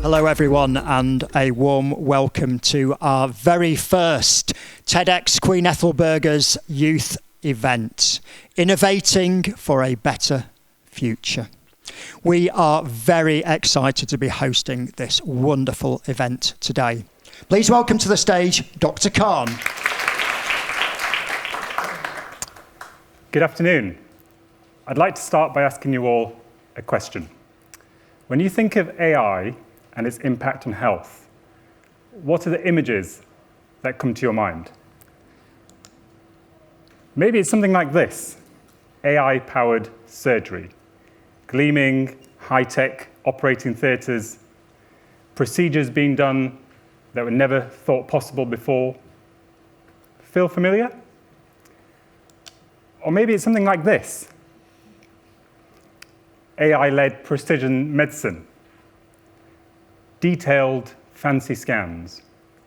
Hello everyone, and a warm welcome to our very first TEDx Queen Ethelburgas youth event, Innovating for a Better Future. We are very excited to be hosting this wonderful event today. Please welcome to the stage Dr. Khan. Good afternoon. I'd like to start by asking you all a question. When you think of AI and its impact on health, what are the images that come to your mind? Maybe it's something like this: AI-powered surgery, gleaming, high-tech operating theatres, procedures being done that were never thought possible before. Feel familiar? Or maybe it's something like this: AI-led precision medicine, detailed, fancy scans,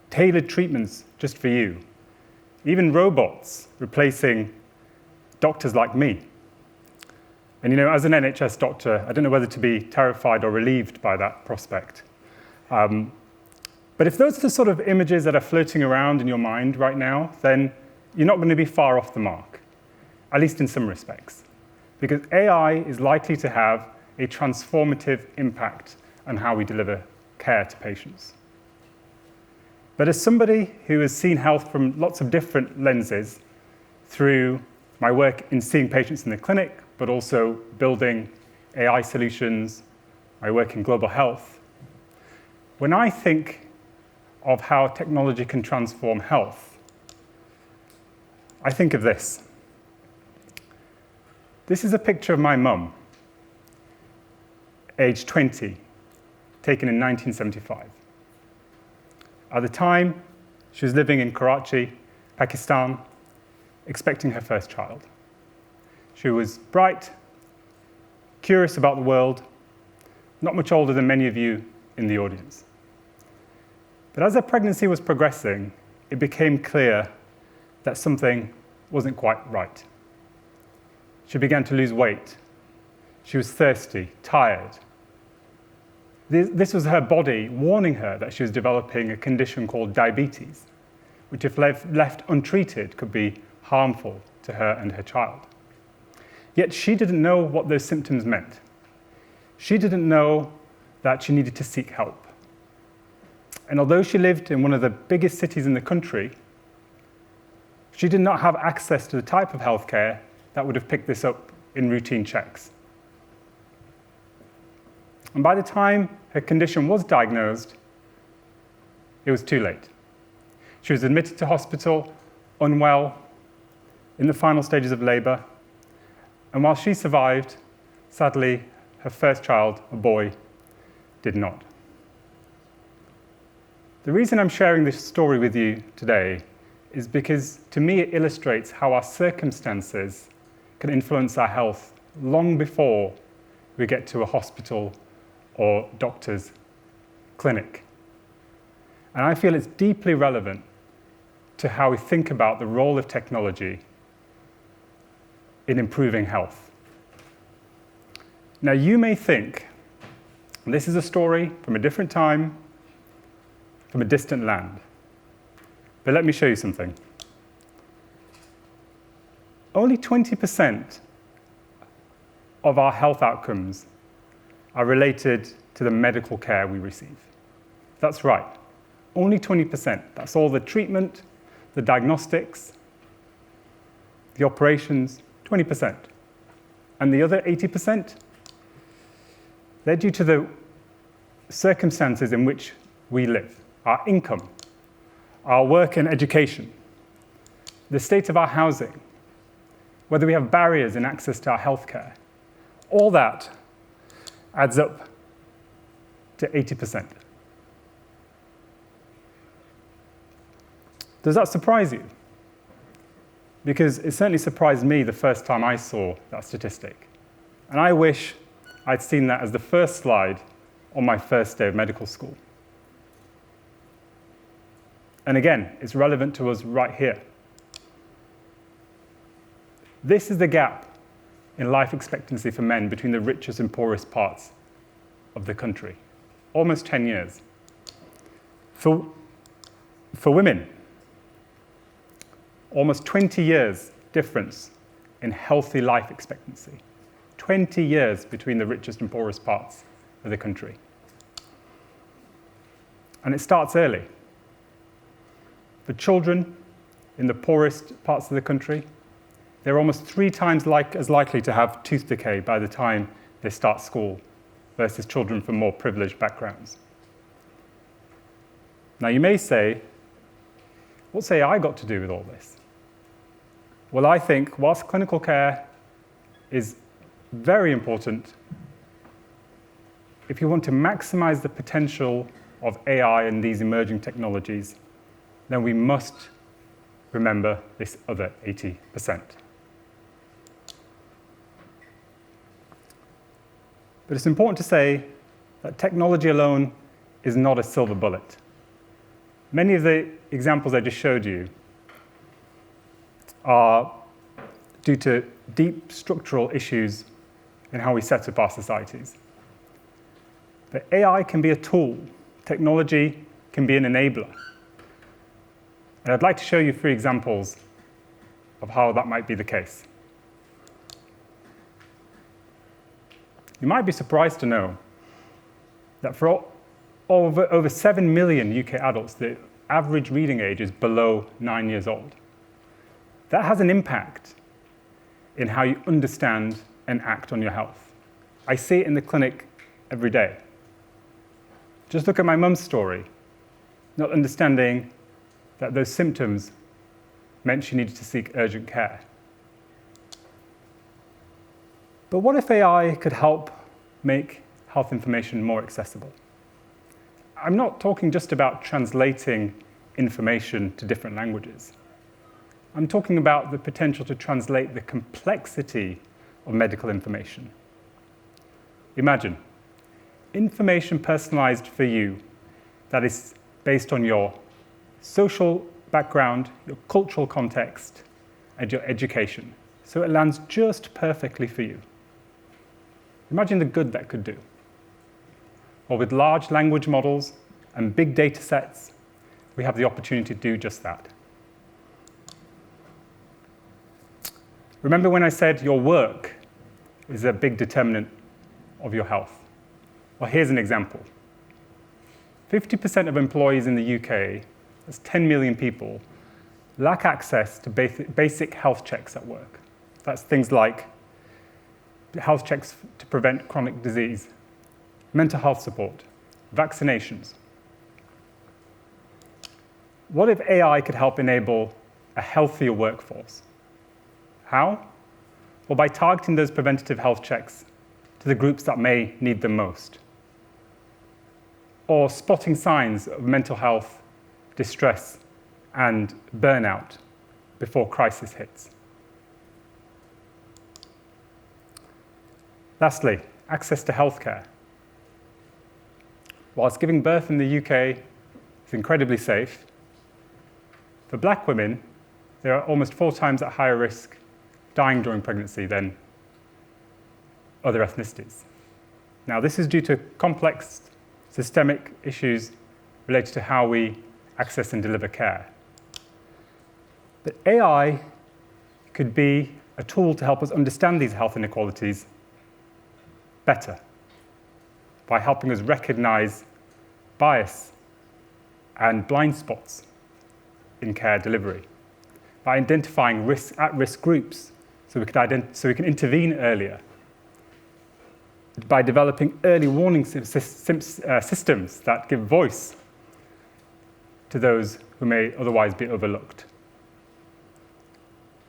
tailored treatments just for you, even robots replacing doctors like me. And as an NHS doctor, I don't know whether to be terrified or relieved by that prospect. But if those are the sort of images that are floating around in your mind right now, then you're not going to be far off the mark, at least in some respects, because AI is likely to have a transformative impact on how we deliver care to patients. But as somebody who has seen health from lots of different lenses through my work in seeing patients in the clinic, but also building AI solutions, my work in global health, when I think of how technology can transform health, I think of this. This is a picture of my mum, age 20, taken in 1975. At the time, she was living in Karachi, Pakistan, expecting her first child. She was bright, curious about the world, not much older than many of you in the audience. But as her pregnancy was progressing, it became clear that something wasn't quite right. She began to lose weight. She was thirsty, tired. This was her body warning her that she was developing a condition called diabetes, which if left untreated could be harmful to her and her child. Yet she didn't know what those symptoms meant. She didn't know that she needed to seek help. And although she lived in one of the biggest cities in the country, she did not have access to the type of healthcare that would have picked this up in routine checks. And by the time her condition was diagnosed, it was too late. She was admitted to hospital, unwell, in the final stages of labor. And while she survived, sadly, her first child, a boy, did not. The reason I'm sharing this story with you today is because, to me, it illustrates how our circumstances can influence our health long before we get to a hospital or doctor's clinic. And I feel it's deeply relevant to how we think about the role of technology in improving health. Now, you may think this is a story from a different time, from a distant land. But let me show you something. Only 20% of our health outcomes are related to the medical care we receive. That's right, only 20%. That's all the treatment, the diagnostics, the operations, 20%. And the other 80%, they're due to the circumstances in which we live, our income, our work and education, the state of our housing, whether we have barriers in access to our healthcare. All that adds up to 80%. Does that surprise you? Because it certainly surprised me the first time I saw that statistic. And I wish I'd seen that as the first slide on my first day of medical school. And again, it's relevant to us right here. This is the gap in life expectancy for men between the richest and poorest parts of the country. almost 10 years. For women, almost 20 years difference in healthy life expectancy. 20 years between the richest and poorest parts of the country. And it starts early. For children in the poorest parts of the country, they're almost 3 times as likely to have tooth decay by the time they start school versus children from more privileged backgrounds. Now you may say, what's AI got to do with all this? Well, I think whilst clinical care is very important, if you want to maximize the potential of AI and these emerging technologies, then we must remember this other 80%. But it's important to say that technology alone is not a silver bullet. Many of the examples I just showed you are due to deep structural issues in how we set up our societies. But AI can be a tool. Technology can be an enabler. And I'd like to show you 3 examples of how that might be the case. You might be surprised to know that for over 7 million UK adults, the average reading age is below 9 years old. That has an impact in how you understand and act on your health. I see it in the clinic every day. Just look at my mum's story, not understanding that those symptoms meant she needed to seek urgent care. But what if AI could help make health information more accessible? I'm not talking just about translating information to different languages. I'm talking about the potential to translate the complexity of medical information. Imagine information personalized for you that is based on your social background, your cultural context, and your education, so it lands just perfectly for you. Imagine the good that could do. Well, with large language models and big data sets, we have the opportunity to do just that. Remember when I said your work is a big determinant of your health? Well, here's an example. 50% of employees in the UK, that's 10 million people, lack access to basic health checks at work. That's things like health checks to prevent chronic disease, mental health support, vaccinations. What if AI could help enable a healthier workforce? How? Well, by targeting those preventative health checks to the groups that may need them most, or spotting signs of mental health, distress, and burnout before crisis hits. Lastly, access to healthcare. Whilst giving birth in the UK is incredibly safe, for Black women, they are almost 4 times at higher risk dying during pregnancy than other ethnicities. Now, this is due to complex systemic issues related to how we access and deliver care. But AI could be a tool to help us understand these health inequalities better by helping us recognize bias and blind spots in care delivery, by identifying at-risk groups so we can intervene earlier, by developing early warning systems that give voice to those who may otherwise be overlooked.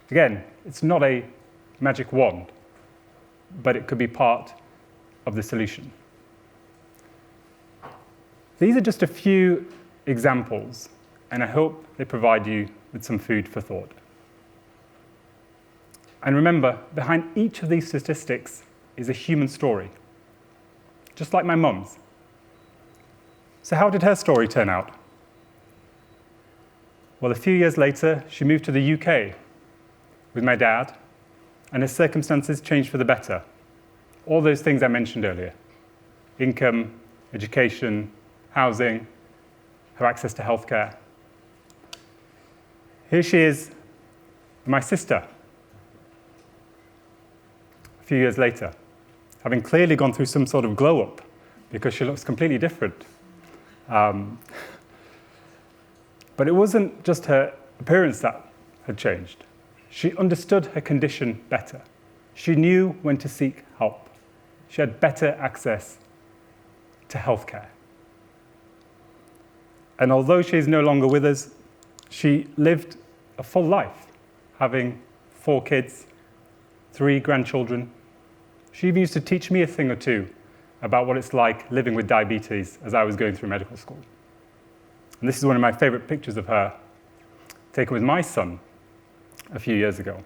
Again, it's not a magic wand, but it could be part of the solution. These are just a few examples, and I hope they provide you with some food for thought. And remember, behind each of these statistics is a human story, just like my mum's. So how did her story turn out? Well, a few years later, she moved to the UK with my dad, and her circumstances changed for the better. All those things I mentioned earlier: income, education, housing, her access to healthcare. Here she is, my sister, a few years later, having clearly gone through some sort of glow-up because she looks completely different. But it wasn't just her appearance that had changed. She understood her condition better. She knew when to seek help. She had better access to healthcare. And although she is no longer with us, she lived a full life, having 4 kids, 3 grandchildren. She even used to teach me a thing or two about what it's like living with diabetes as I was going through medical school. And this is one of my favorite pictures of her, taken with my son a few years ago.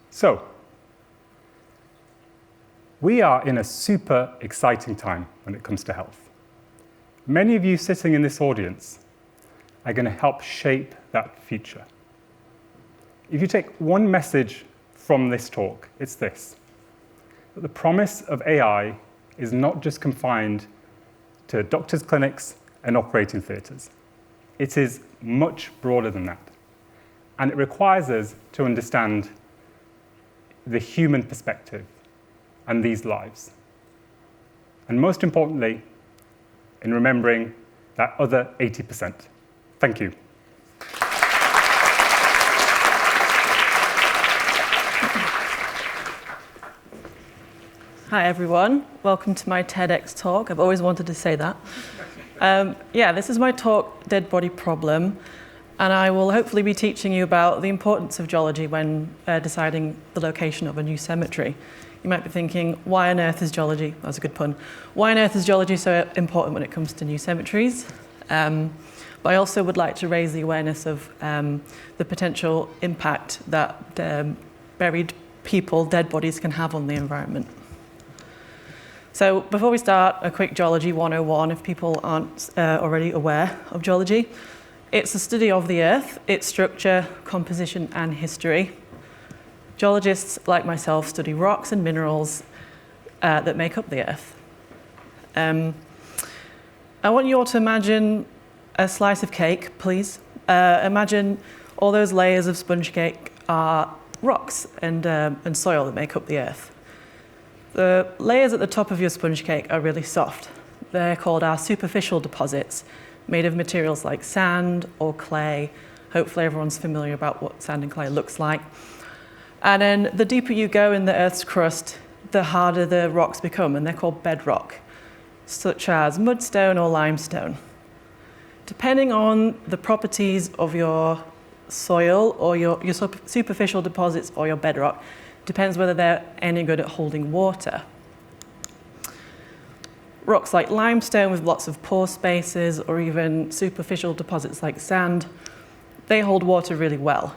So, we are in a super exciting time when it comes to health. Many of you sitting in this audience are going to help shape that future. If you take one message from this talk, it's this: that the promise of AI is not just confined to doctors' clinics and operating theatres. It is much broader than that. And it requires us to understand the human perspective and these lives. And most importantly, in remembering that other 80%. Thank you. Hi, everyone. Welcome to my TEDx talk. I've always wanted to say that. This is my talk, Dead Body Problem, and I will hopefully be teaching you about the importance of geology when deciding the location of a new cemetery. You might be thinking, why on earth is geology, that's a good pun, why on earth is geology so important when it comes to new cemeteries? But I also would like to raise the awareness of the potential impact that buried people, dead bodies, can have on the environment. So before we start, a quick Geology 101, if people aren't already aware of geology. It's a study of the Earth, its structure, composition, and history. Geologists, like myself, study rocks and minerals that make up the Earth. I want you all to imagine a slice of cake, please. Imagine all those layers of sponge cake are rocks and soil that make up the Earth. The layers at the top of your sponge cake are really soft. They're called our superficial deposits, made of materials like sand or clay. Hopefully everyone's familiar about what sand and clay looks like. And then the deeper you go in the Earth's crust, the harder the rocks become, and they're called bedrock, such as mudstone or limestone. Depending on the properties of your soil or your superficial deposits or your bedrock, depends whether they're any good at holding water. Rocks like limestone with lots of pore spaces, or even superficial deposits like sand, they hold water really well.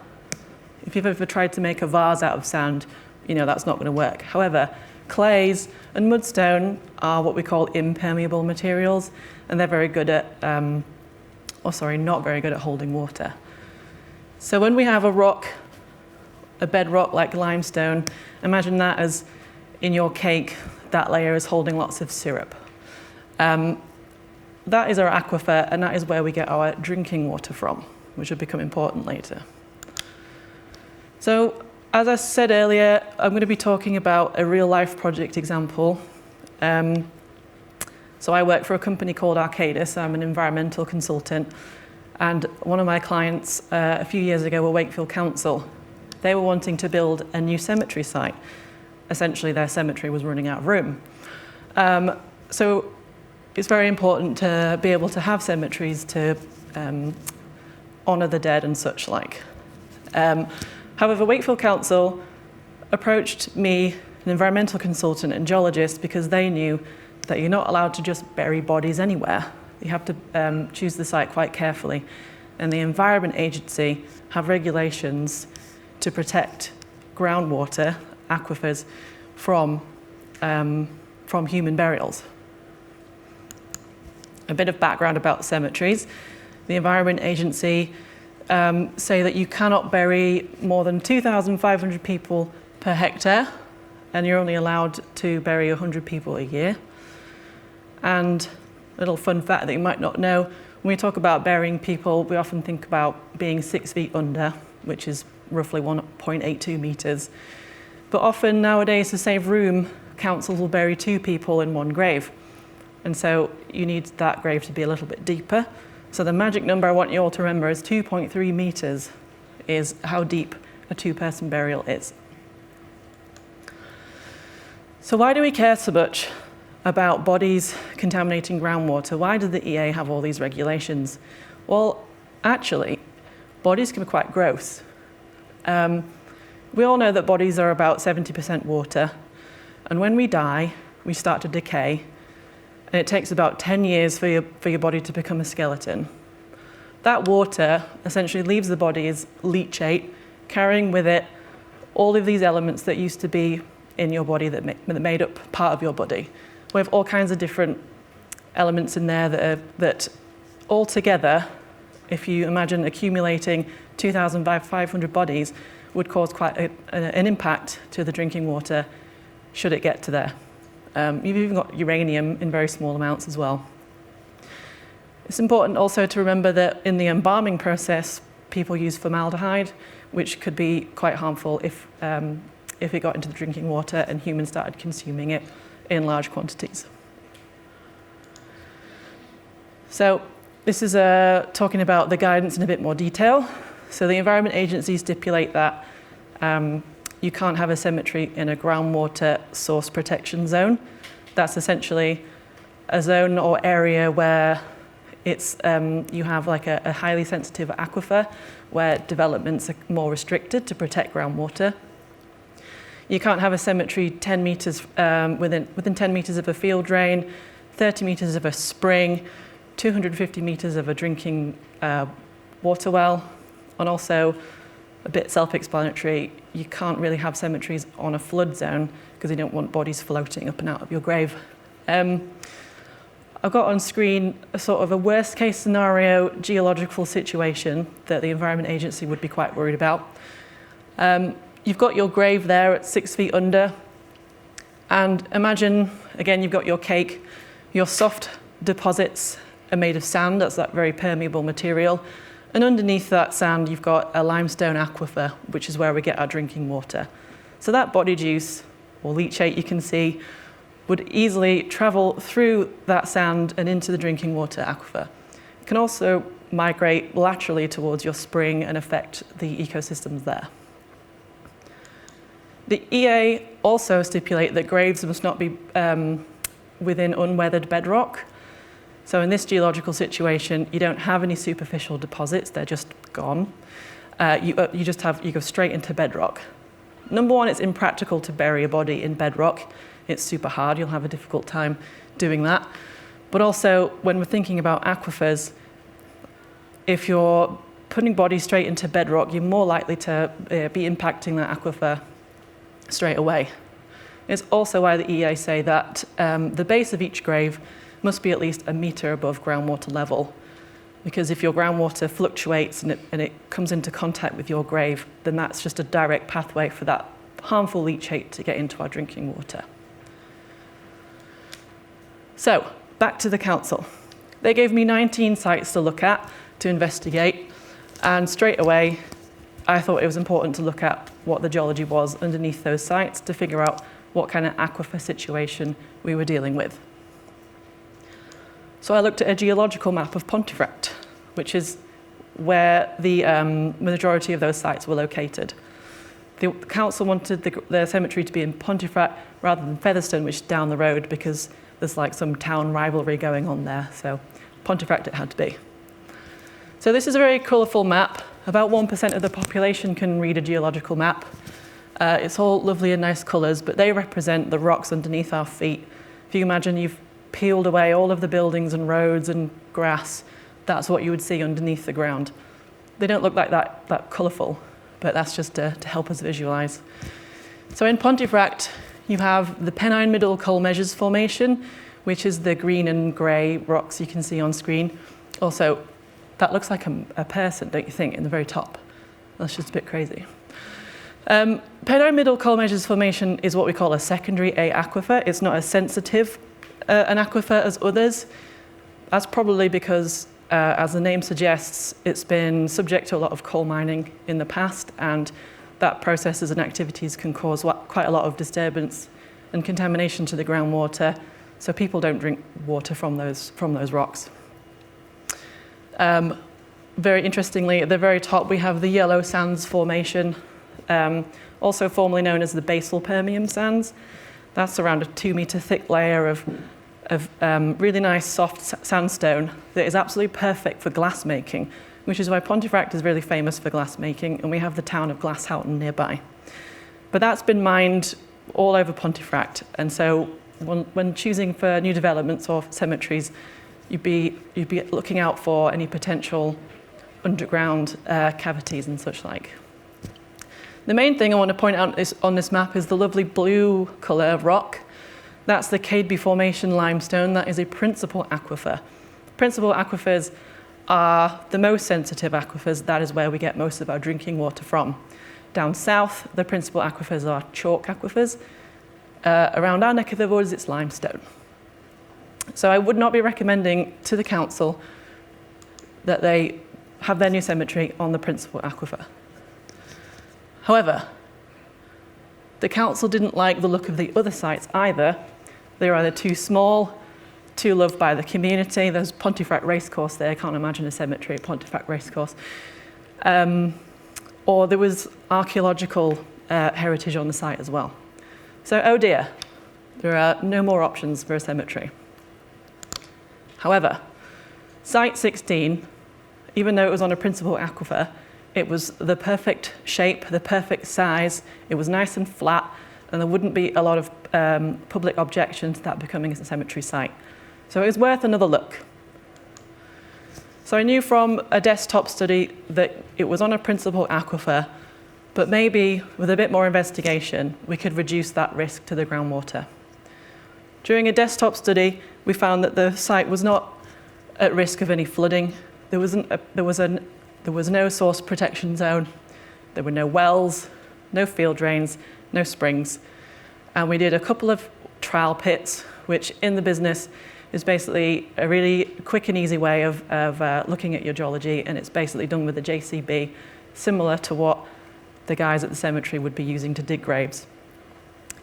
If you've ever tried to make a vase out of sand, you know that's not going to work. However, clays and mudstone are what we call impermeable materials, and they're very good at, not very good at holding water. So when we have a bedrock like limestone, imagine that as in your cake, that layer is holding lots of syrup. That is our aquifer, and that is where we get our drinking water from, which will become important later. So, as I said earlier, I'm going to be talking about a real-life project example. So I work for a company called Arcadis. I'm an environmental consultant, and one of my clients a few years ago were Wakefield Council. They were wanting to build a new cemetery site. Essentially, their cemetery was running out of room. So it's very important to be able to have cemeteries to honour the dead and such like. However, Wakefield Council approached me, an environmental consultant and geologist, because they knew that you're not allowed to just bury bodies anywhere. You have to choose the site quite carefully. And the Environment Agency have regulations to protect groundwater, aquifers, from human burials. A bit of background about cemeteries. The Environment Agency say that you cannot bury more than 2,500 people per hectare, and you're only allowed to bury 100 people a year. And a little fun fact that you might not know, when we talk about burying people, we often think about being 6 feet under, which is roughly 1.82 meters. But often nowadays, to save room, councils will bury 2 people in one grave. And so you need that grave to be a little bit deeper. So the magic number I want you all to remember is 2.3 meters is how deep a 2-person burial is. So why do we care so much about bodies contaminating groundwater? Why does the EA have all these regulations? Well, actually, bodies can be quite gross. We all know that bodies are about 70% water, and when we die, we start to decay, and it takes about 10 years for your body to become a skeleton. That water essentially leaves the body as leachate, carrying with it all of these elements that used to be in your body that made up part of your body. We have all kinds of different elements in there that all together, if you imagine accumulating 2,500 bodies, would cause quite an impact to the drinking water should it get to there. You've even got uranium in very small amounts as well. It's important also to remember that in the embalming process, people use formaldehyde, which could be quite harmful if it got into the drinking water and humans started consuming it in large quantities. So this is talking about the guidance in a bit more detail. So the Environment Agency stipulate that you can't have a cemetery in a groundwater source protection zone. That's essentially a zone or area where it's you have like a highly sensitive aquifer where developments are more restricted to protect groundwater. You can't have a cemetery 10 meters within 10 meters of a field drain, 30 meters of a spring, 250 meters of a drinking water well, and also a bit self-explanatory, you can't really have cemeteries on a flood zone because you don't want bodies floating up and out of your grave. I've got on screen a sort of a worst case scenario geological situation that the Environment Agency would be quite worried about. You've got your grave there at 6 feet under, and imagine, again, you've got your cake. Your soft deposits are made of sand, that's that very permeable material, and underneath that sand you've got a limestone aquifer, which is where we get our drinking water. So that body juice, or leachate you can see, would easily travel through that sand and into the drinking water aquifer. It can also migrate laterally towards your spring and affect the ecosystems there. The EA also stipulate that graves must not be within unweathered bedrock. So in this geological situation, you don't have any superficial deposits, they're just gone. You go straight into bedrock. Number one, it's impractical to bury a body in bedrock. It's super hard, you'll have a difficult time doing that. But also, when we're thinking about aquifers, if you're putting bodies straight into bedrock, you're more likely to be impacting that aquifer straight away. It's also why the EA say that the base of each grave must be at least a meter above groundwater level, because if your groundwater fluctuates and it comes into contact with your grave, then that's just a direct pathway for that harmful leachate to get into our drinking water. So, back to the council. They gave me 19 sites to look at, to investigate, and straight away I thought it was important to look at what the geology was underneath those sites to figure out what kind of aquifer situation we were dealing with. So I looked at a geological map of Pontefract, which is where the majority of those sites were located. The council wanted the cemetery to be in Pontefract rather than Featherstone, which is down the road, because there's like some town rivalry going on there. So Pontefract it had to be. So this is a very colourful map. About 1% of the population can read a geological map. It's all lovely and nice colours, but they represent the rocks underneath our feet. If you imagine you've peeled away all of the buildings and roads and grass, that's what you would see underneath the ground. They don't look like that colourful, but that's just to help us visualise. So in Pontefract, you have the Pennine Middle Coal Measures Formation, which is the green and grey rocks you can see on screen. Also, that looks like a person, don't you think, in the very top? That's just a bit crazy. Pennine Middle Coal Measures Formation is what we call a secondary A aquifer. It's not as sensitive an aquifer as others. That's probably because, as the name suggests, it's been subject to a lot of coal mining in the past, and that processes and activities can cause quite a lot of disturbance and contamination to the groundwater, so people don't drink water from those rocks. Very interestingly, at the very top we have the yellow sands formation, also formerly known as the basal Permian sands. That's around a 2-meter thick layer of really nice soft sandstone that is absolutely perfect for glass making, which is why Pontefract is really famous for glass making, and we have the town of Glasshoughton nearby. But that's been mined all over Pontefract, and so when choosing for new developments or cemeteries, you'd be looking out for any potential underground cavities and such like. The main thing I want to point out on this map is the lovely blue colour of rock. That's the Cadeby Formation limestone. That is a principal aquifer. Principal aquifers are the most sensitive aquifers. That is where we get most of our drinking water from. Down south, the principal aquifers are chalk aquifers. Around our neck of the woods, it's limestone. So I would not be recommending to the council that they have their new cemetery on the principal aquifer. However, the council didn't like the look of the other sites either. They were either too small, too loved by the community. There's Pontefract Racecourse there. I can't imagine a cemetery at Pontefract Racecourse. Or there was archaeological heritage on the site as well. So, oh dear, there are no more options for a cemetery. However, Site 16, even though it was on a principal aquifer, it was the perfect shape, the perfect size, it was nice and flat, and there wouldn't be a lot of public objection to that becoming a cemetery site. So it was worth another look. So I knew from a desktop study that it was on a principal aquifer, but maybe with a bit more investigation, we could reduce that risk to the groundwater. During a desktop study, we found that the site was not at risk of any flooding. There was no source protection zone. There were no wells, no field drains, no springs. And we did a couple of trial pits, which in the business is basically a really quick and easy way of looking at your geology, and it's basically done with a JCB, similar to what the guys at the cemetery would be using to dig graves.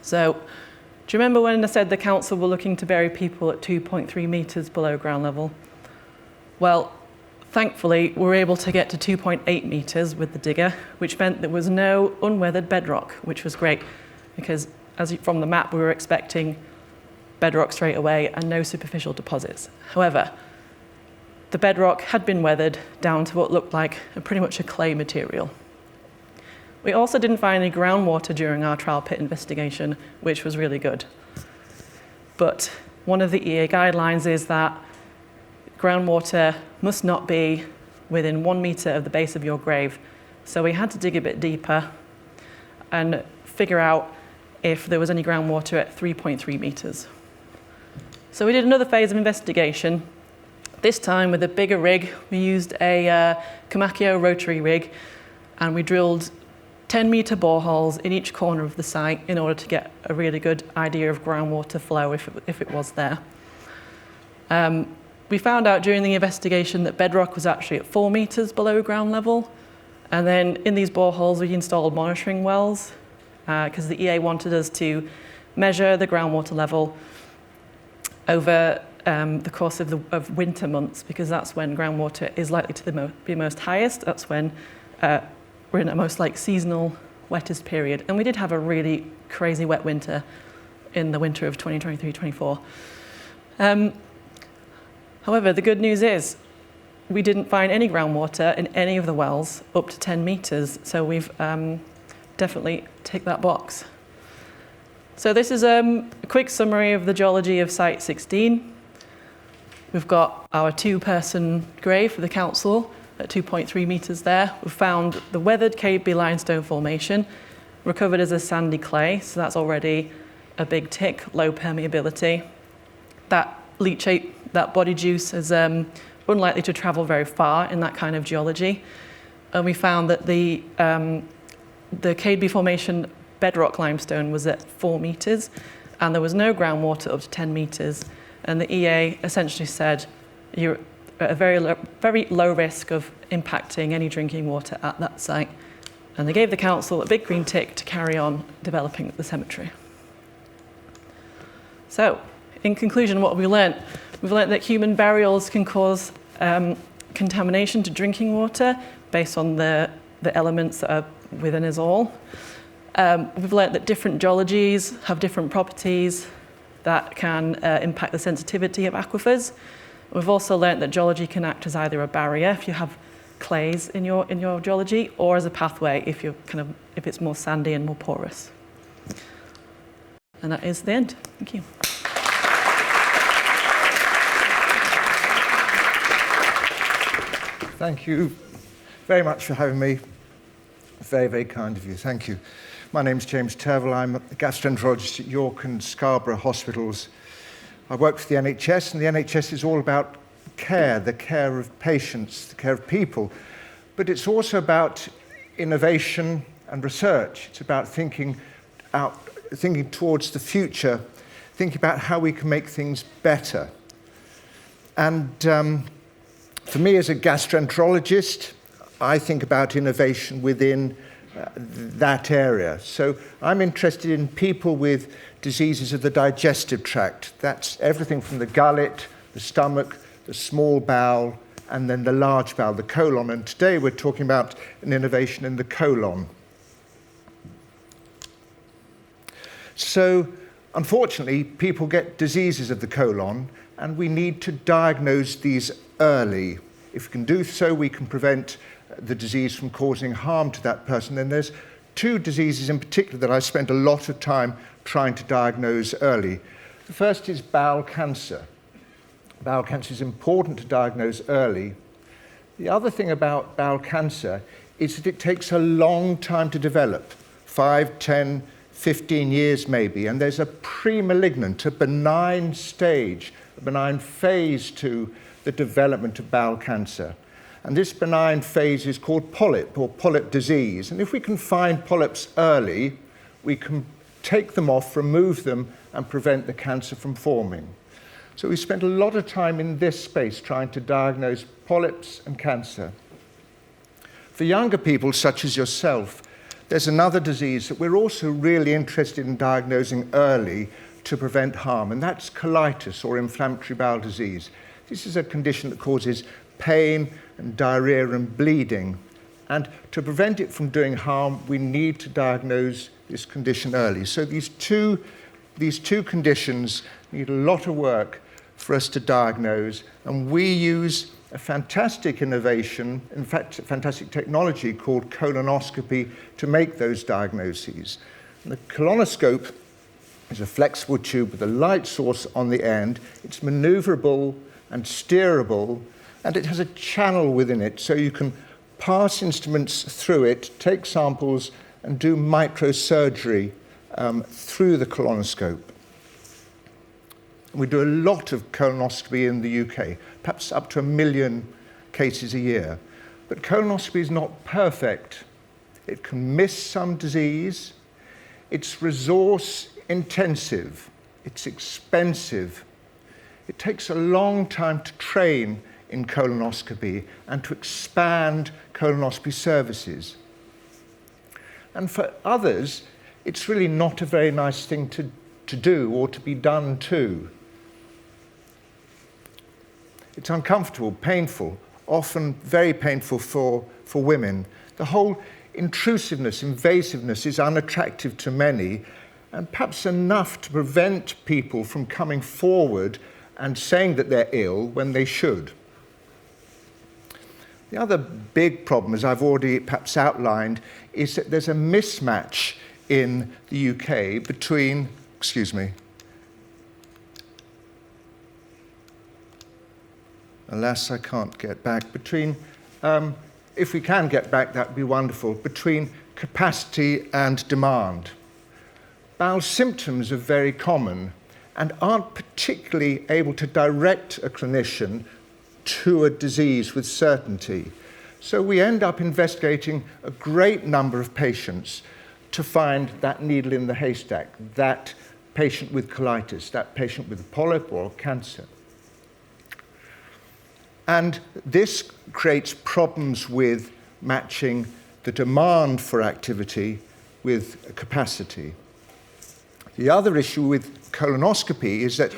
So, do you remember when I said the council were looking to bury people at 2.3 metres below ground level? Well, thankfully, we were able to get to 2.8 metres with the digger, which meant there was no unweathered bedrock, which was great, because from the map, we were expecting bedrock straight away and no superficial deposits. However, the bedrock had been weathered down to what looked like pretty much a clay material. We also didn't find any groundwater during our trial pit investigation, which was really good. But one of the EA guidelines is that groundwater must not be within 1 metre of the base of your grave. So we had to dig a bit deeper and figure out if there was any groundwater at 3.3 metres. So we did another phase of investigation. This time with a bigger rig. We used a Kamacchio rotary rig, and we drilled 10-metre boreholes in each corner of the site in order to get a really good idea of groundwater flow if it was there. We found out during the investigation that bedrock was actually at 4 metres below ground level. And then in these boreholes, we installed monitoring wells because the EA wanted us to measure the groundwater level over the course of winter months, because that's when groundwater is likely to be most highest. That's when we're in a most seasonal, wettest period. And we did have a really crazy wet winter in the winter of 2023-24. However, the good news is we didn't find any groundwater in any of the wells up to 10 metres, so we've definitely ticked that box. So this is a quick summary of the geology of Site 16. We've got our 2-person grave for the council at 2.3 metres there. We've found the weathered Cadeby limestone formation, recovered as a sandy clay, so that's already a big tick, low permeability. That leachate, that body juice, is unlikely to travel very far in that kind of geology. And we found that the Cadeby formation bedrock limestone was at 4 metres, and there was no groundwater up to 10 metres. And the EA essentially said, you're at a very low risk of impacting any drinking water at that site. And they gave the council a big green tick to carry on developing the cemetery. So, in conclusion, what have we learned? We've learned that human burials can cause contamination to drinking water based on the elements that are within us all. We've learned that different geologies have different properties that can impact the sensitivity of aquifers. We've also learned that geology can act as either a barrier if you have clays in your geology, or as a pathway if it's more sandy and more porous. And that is the end. Thank you. Thank you very much for having me. Very, very kind of you. Thank you. My name's James Turvill. I'm a gastroenterologist at York and Scarborough hospitals. I work for the NHS, and the NHS is all about care, the care of patients, the care of people. But it's also about innovation and research. It's about thinking towards the future, thinking about how we can make things better. And for me as a gastroenterologist, I think about innovation within that area. So I'm interested in people with diseases of the digestive tract. That's everything from the gullet, the stomach, the small bowel, and then the large bowel, the colon. And today we're talking about an innovation in the colon. So unfortunately, people get diseases of the colon, and we need to diagnose these early. If we can do so, we can prevent the disease from causing harm to that person. Then there's two diseases in particular that I spent a lot of time trying to diagnose early. The first is bowel cancer. Bowel cancer is important to diagnose early. The other thing about bowel cancer is that it takes a long time to develop, 5, 10, 15 years maybe, and there's a pre-malignant, a benign stage, a benign phase to the development of bowel cancer. And this benign phase is called polyp or polyp disease. And if we can find polyps early, we can take them off, remove them, and prevent the cancer from forming. So we spent a lot of time in this space trying to diagnose polyps and cancer. For younger people, such as yourself, there's another disease that we're also really interested in diagnosing early to prevent harm, and that's colitis or inflammatory bowel disease. This is a condition that causes pain and diarrhea and bleeding. And to prevent it from doing harm, we need to diagnose this condition early. So these two conditions need a lot of work for us to diagnose, and we use a fantastic innovation, in fact, a fantastic technology called colonoscopy to make those diagnoses. And the colonoscope is a flexible tube with a light source on the end. It's maneuverable and steerable, and it has a channel within it, so you can pass instruments through it, take samples, and do microsurgery through the colonoscope. We do a lot of colonoscopy in the UK, perhaps up to 1 million cases a year. But colonoscopy is not perfect. It can miss some disease. It's resource intensive. It's expensive. It takes a long time to train in colonoscopy and to expand colonoscopy services. And for others, it's really not a very nice thing to do or to be done to. It's uncomfortable, painful, often very painful for women. The whole intrusiveness, invasiveness is unattractive to many, and perhaps enough to prevent people from coming forward and saying that they're ill when they should. The other big problem, as I've already perhaps outlined, is that there's a mismatch in the UK between, alas, I can't get back, if we can get back, that would be wonderful, between capacity and demand. Bowel symptoms are very common and aren't particularly able to direct a clinician to a disease with certainty. So we end up investigating a great number of patients to find that needle in the haystack, that patient with colitis, that patient with a polyp or cancer. And this creates problems with matching the demand for activity with capacity. The other issue with colonoscopy is that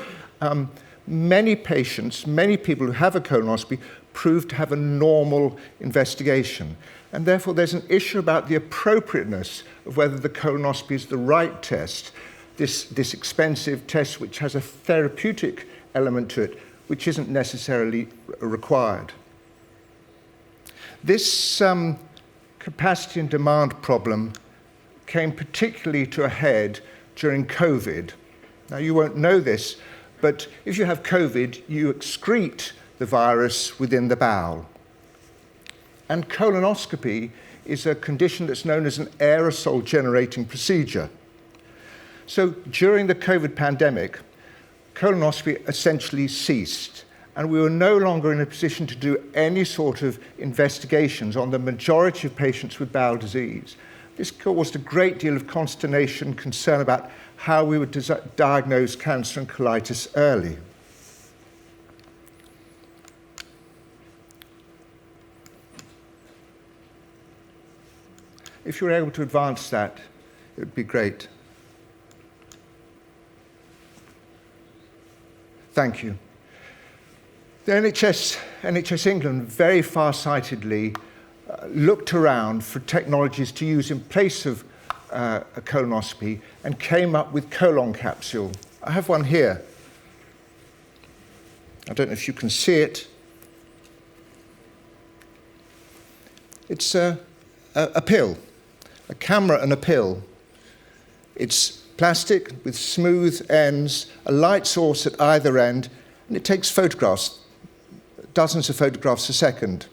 many patients, many people who have a colonoscopy prove to have a normal investigation. And therefore, there's an issue about the appropriateness of whether the colonoscopy is the right test, this expensive test which has a therapeutic element to it, which isn't necessarily required. This capacity and demand problem came particularly to a head during COVID. Now, you won't know this, but if you have COVID, you excrete the virus within the bowel. And colonoscopy is a condition that's known as an aerosol generating procedure. So during the COVID pandemic, colonoscopy essentially ceased, and we were no longer in a position to do any sort of investigations on the majority of patients with bowel disease. This caused a great deal of consternation, concern about how we would diagnose cancer and colitis early. If you were able to advance that, it would be great. Thank you. The NHS England very far-sightedly looked around for technologies to use in place of a colonoscopy and came up with colon capsule. I have one here. I don't know if you can see it. It's a pill, a camera and a pill. It's plastic with smooth ends, a light source at either end, and it takes photographs, dozens of photographs a second.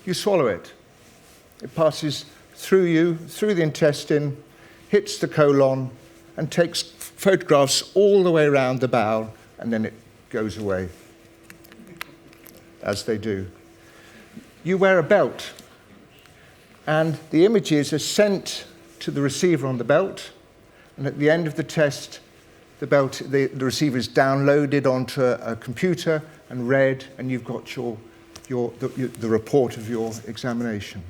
You swallow it. It passes through you, through the intestine, hits the colon, and takes photographs all the way around the bowel, and then it goes away, as they do. You wear a belt, and the images are sent to the receiver on the belt, and at the end of the test, the receiver is downloaded onto a computer and read, and you've got the report of your examination.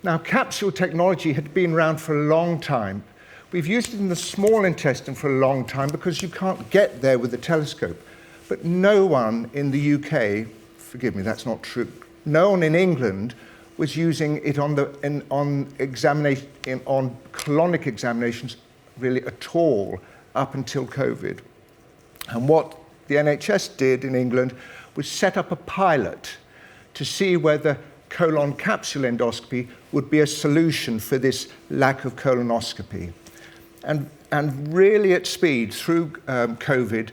Now, capsule technology had been around for a long time. We've used it in the small intestine for a long time because you can't get there with a telescope. But no one in the UK, forgive me, that's not true, no one in England was using it on colonic examinations really at all up until COVID. And what the NHS did in England was set up a pilot to see whether colon capsule endoscopy would be a solution for this lack of colonoscopy. And really at speed, through COVID,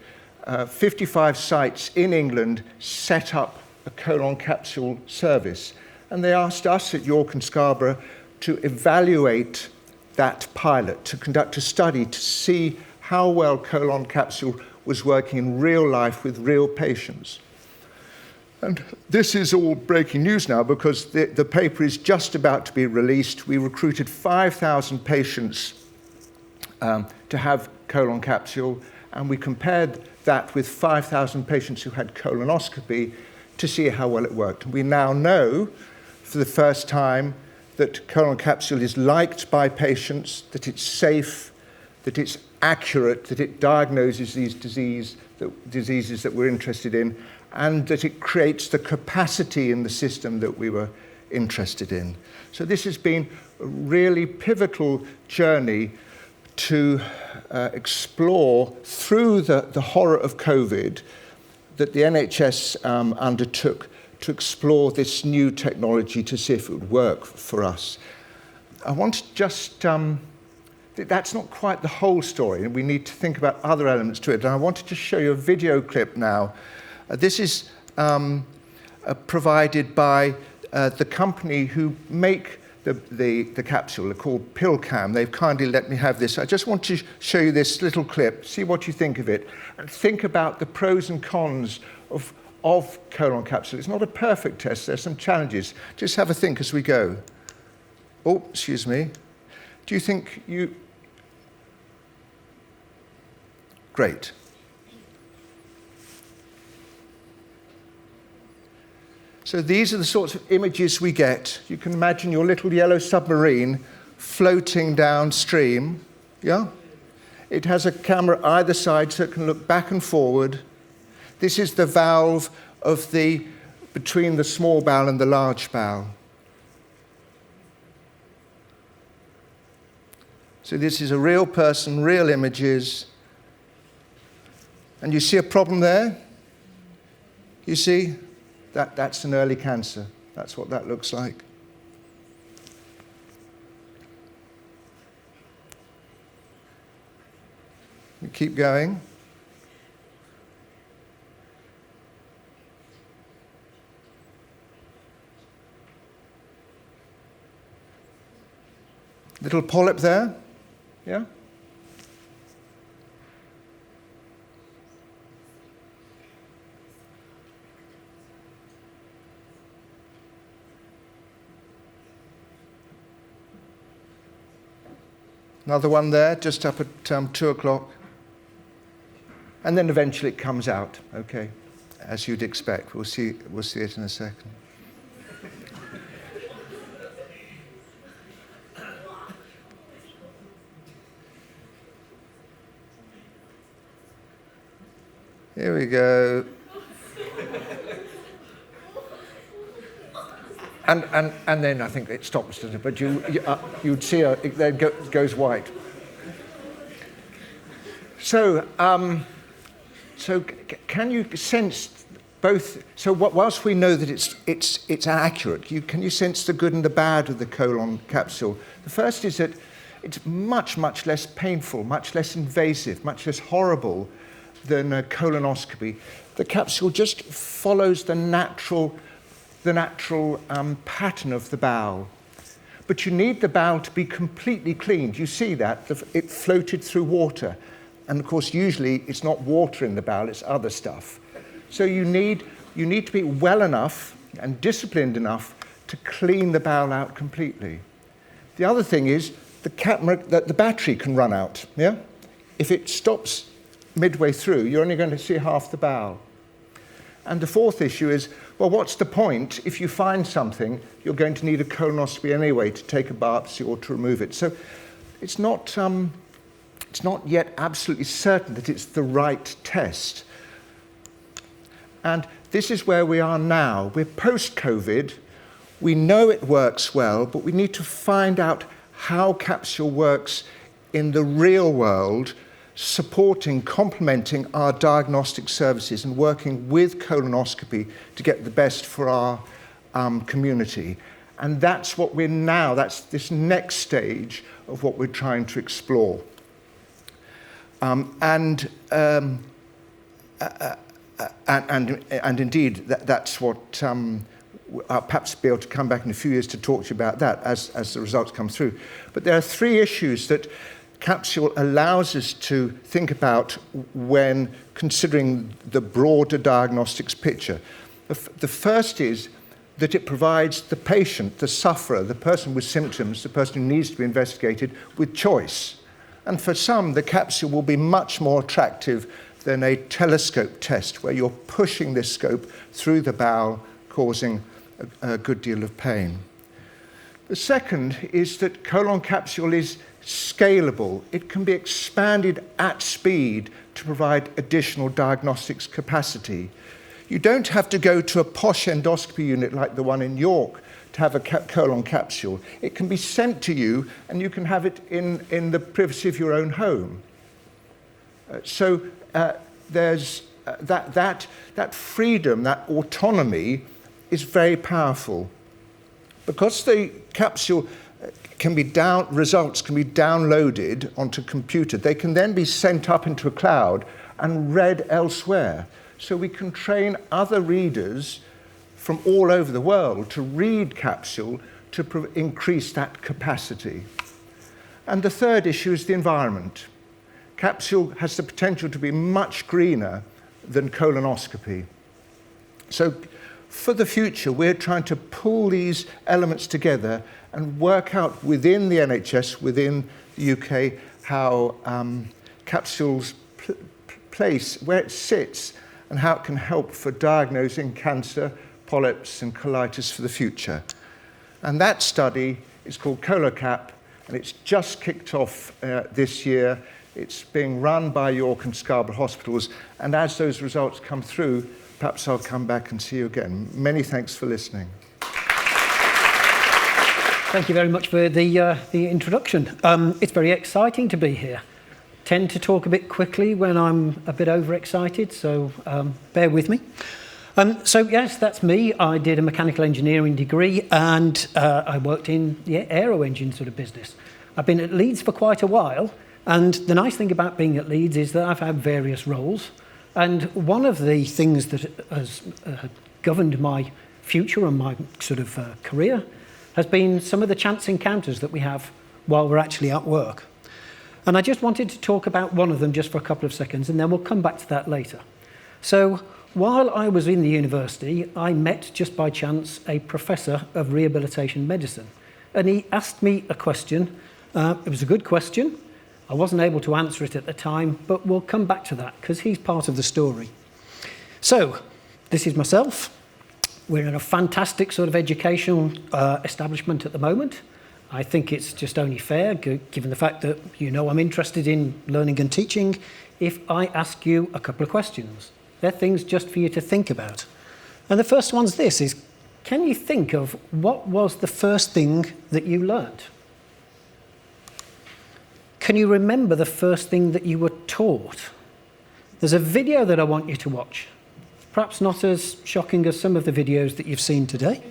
55 sites in England set up a colon capsule service. And they asked us at York and Scarborough to evaluate that pilot, to conduct a study to see how well colon capsule was working in real life with real patients. And this is all breaking news now because the paper is just about to be released. We recruited 5,000 patients to have colon capsule, and we compared that with 5,000 patients who had colonoscopy to see how well it worked. We now know for the first time that colon capsule is liked by patients, that it's safe, that it's accurate, that it diagnoses these diseases that we're interested in, and that it creates the capacity in the system that we were interested in. So this has been a really pivotal journey to explore through the horror of COVID that the NHS undertook to explore this new technology to see if it would work for us. I want to just, that's not quite the whole story, and we need to think about other elements to it. And I wanted to show you a video clip now. This is provided by the company who make the capsule. They're called PillCam. They've kindly let me have this. I just want to show you this little clip, see what you think of it, and think about the pros and cons of colon capsule. It's not a perfect test. There's some challenges. Just have a think as we go. Oh, excuse me. Do you think you... Great. So these are the sorts of images we get. You can imagine your little yellow submarine floating downstream. Yeah? It has a camera either side so it can look back and forward. This is the valve of between the small bowel and the large bowel. So this is a real person, real images. And you see a problem there? You see? That's an early cancer. That's what that looks like. We keep going. Little polyp there. Yeah? Another one there, just up at 2 o'clock. And then eventually it comes out, okay, as you'd expect. We'll see it in a second. Here we go. And then I think it stops, doesn't it? But you'd see it then goes white. So, can you sense both? So, whilst we know that it's accurate, can you sense the good and the bad of the colon capsule? The first is that it's much less painful, much less invasive, much less horrible than a colonoscopy. The capsule just follows the natural pattern of the bowel. But you need the bowel to be completely cleaned. You see that? It floated through water. And of course, usually it's not water in the bowel, it's other stuff. So you need to be well enough and disciplined enough to clean the bowel out completely. The other thing is the battery can run out. Yeah? If it stops midway through, you're only going to see half the bowel. And the fourth issue is, well, what's the point? If you find something, you're going to need a colonoscopy anyway to take a biopsy or to remove it. So it's not yet absolutely certain that it's the right test. And this is where we are now. We're post-COVID. We know it works well, but we need to find out how capsule works in the real world, complementing our diagnostic services and working with colonoscopy to get the best for our community. And that's that's this next stage of what we're trying to explore. And indeed, that's what I'll perhaps be able to come back in a few years to talk to you about that as the results come through. But there are three issues that capsule allows us to think about when considering the broader diagnostics picture. The first is that it provides the patient, the sufferer, the person with symptoms, the person who needs to be investigated, with choice. And for some, the capsule will be much more attractive than a telescope test, where you're pushing this scope through the bowel, causing a good deal of pain. The second is that colon capsule is scalable. It can be expanded at speed to provide additional diagnostics capacity. You don't have to go to a posh endoscopy unit like the one in York to have a colon capsule. It can be sent to you, and you can have it in the privacy of your own home. So there's that freedom, that autonomy is very powerful. Because the capsule results can be downloaded onto a computer, they can then be sent up into a cloud and read elsewhere. So we can train other readers from all over the world to read capsule to increase that capacity. And the third issue is the environment. Capsule has the potential to be much greener than colonoscopy. So for the future, we're trying to pull these elements together and work out within the NHS, within the UK, how capsules place, where it sits, and how it can help for diagnosing cancer, polyps, and colitis for the future. And that study is called ColoCap, and it's just kicked off this year. It's being run by York and Scarborough hospitals, and as those results come through, perhaps I'll come back and see you again. Many thanks for listening. Thank you very much for the introduction. It's very exciting to be here. Tend to talk a bit quickly when I'm a bit overexcited, so bear with me. So yes, that's me. I did a mechanical engineering degree, and I worked in the aero engine sort of business. I've been at Leeds for quite a while, and the nice thing about being at Leeds is that I've had various roles. And one of the things that has governed my future and my sort of career has been some of the chance encounters that we have while we're actually at work. And I just wanted to talk about one of them just for a couple of seconds, and then we'll come back to that later. So while I was in the university, I met, just by chance, a professor of rehabilitation medicine. And he asked me a question. It was a good question. I wasn't able to answer it at the time, but we'll come back to that because he's part of the story. So this is myself. We're in a fantastic sort of educational establishment at the moment. I think it's just only fair, given the fact that you know I'm interested in learning and teaching, if I ask you a couple of questions. They're things just for you to think about. And the first one's this, is can you think of what was the first thing that you learned? Can you remember the first thing that you were taught? There's a video that I want you to watch. Perhaps not as shocking as some of the videos that you've seen today.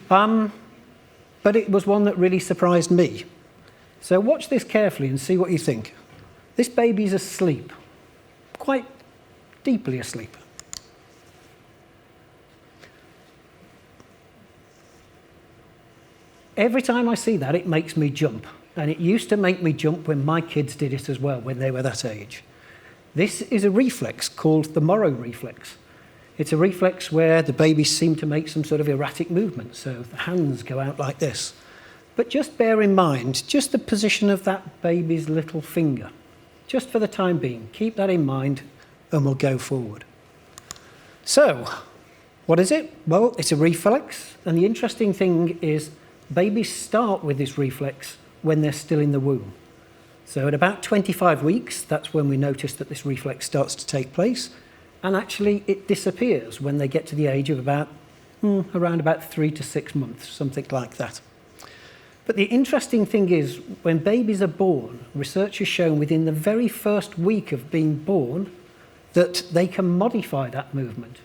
But it was one that really surprised me. So watch this carefully and see what you think. This baby's asleep, quite deeply asleep. Every time I see that, it makes me jump. And it used to make me jump when my kids did it as well, when they were that age. This is a reflex called the Morrow reflex. It's a reflex where the babies seem to make some sort of erratic movement, so the hands go out like this. But just bear in mind, just the position of that baby's little finger. Just for the time being, keep that in mind, and we'll go forward. So, what is it? Well, it's a reflex, and the interesting thing is babies start with this reflex when they're still in the womb. So at about 25 weeks, that's when we notice that this reflex starts to take place, and actually it disappears when they get to the age of about around about 3 to 6 months, something like that. But the interesting thing is, when babies are born, research has shown within the very first week of being born that they can modify that movement.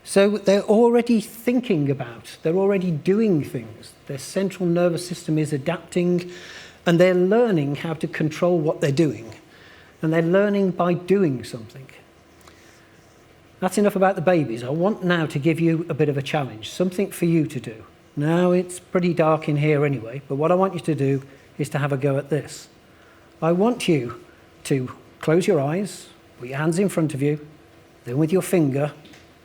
So they're already thinking about, they're already doing things. Their central nervous system is adapting, and they're learning how to control what they're doing. And they're learning by doing something. That's enough about the babies. I want now to give you a bit of a challenge, something for you to do. Now, it's pretty dark in here anyway, but what I want you to do is to have a go at this. I want you to close your eyes, put your hands in front of you, then with your finger,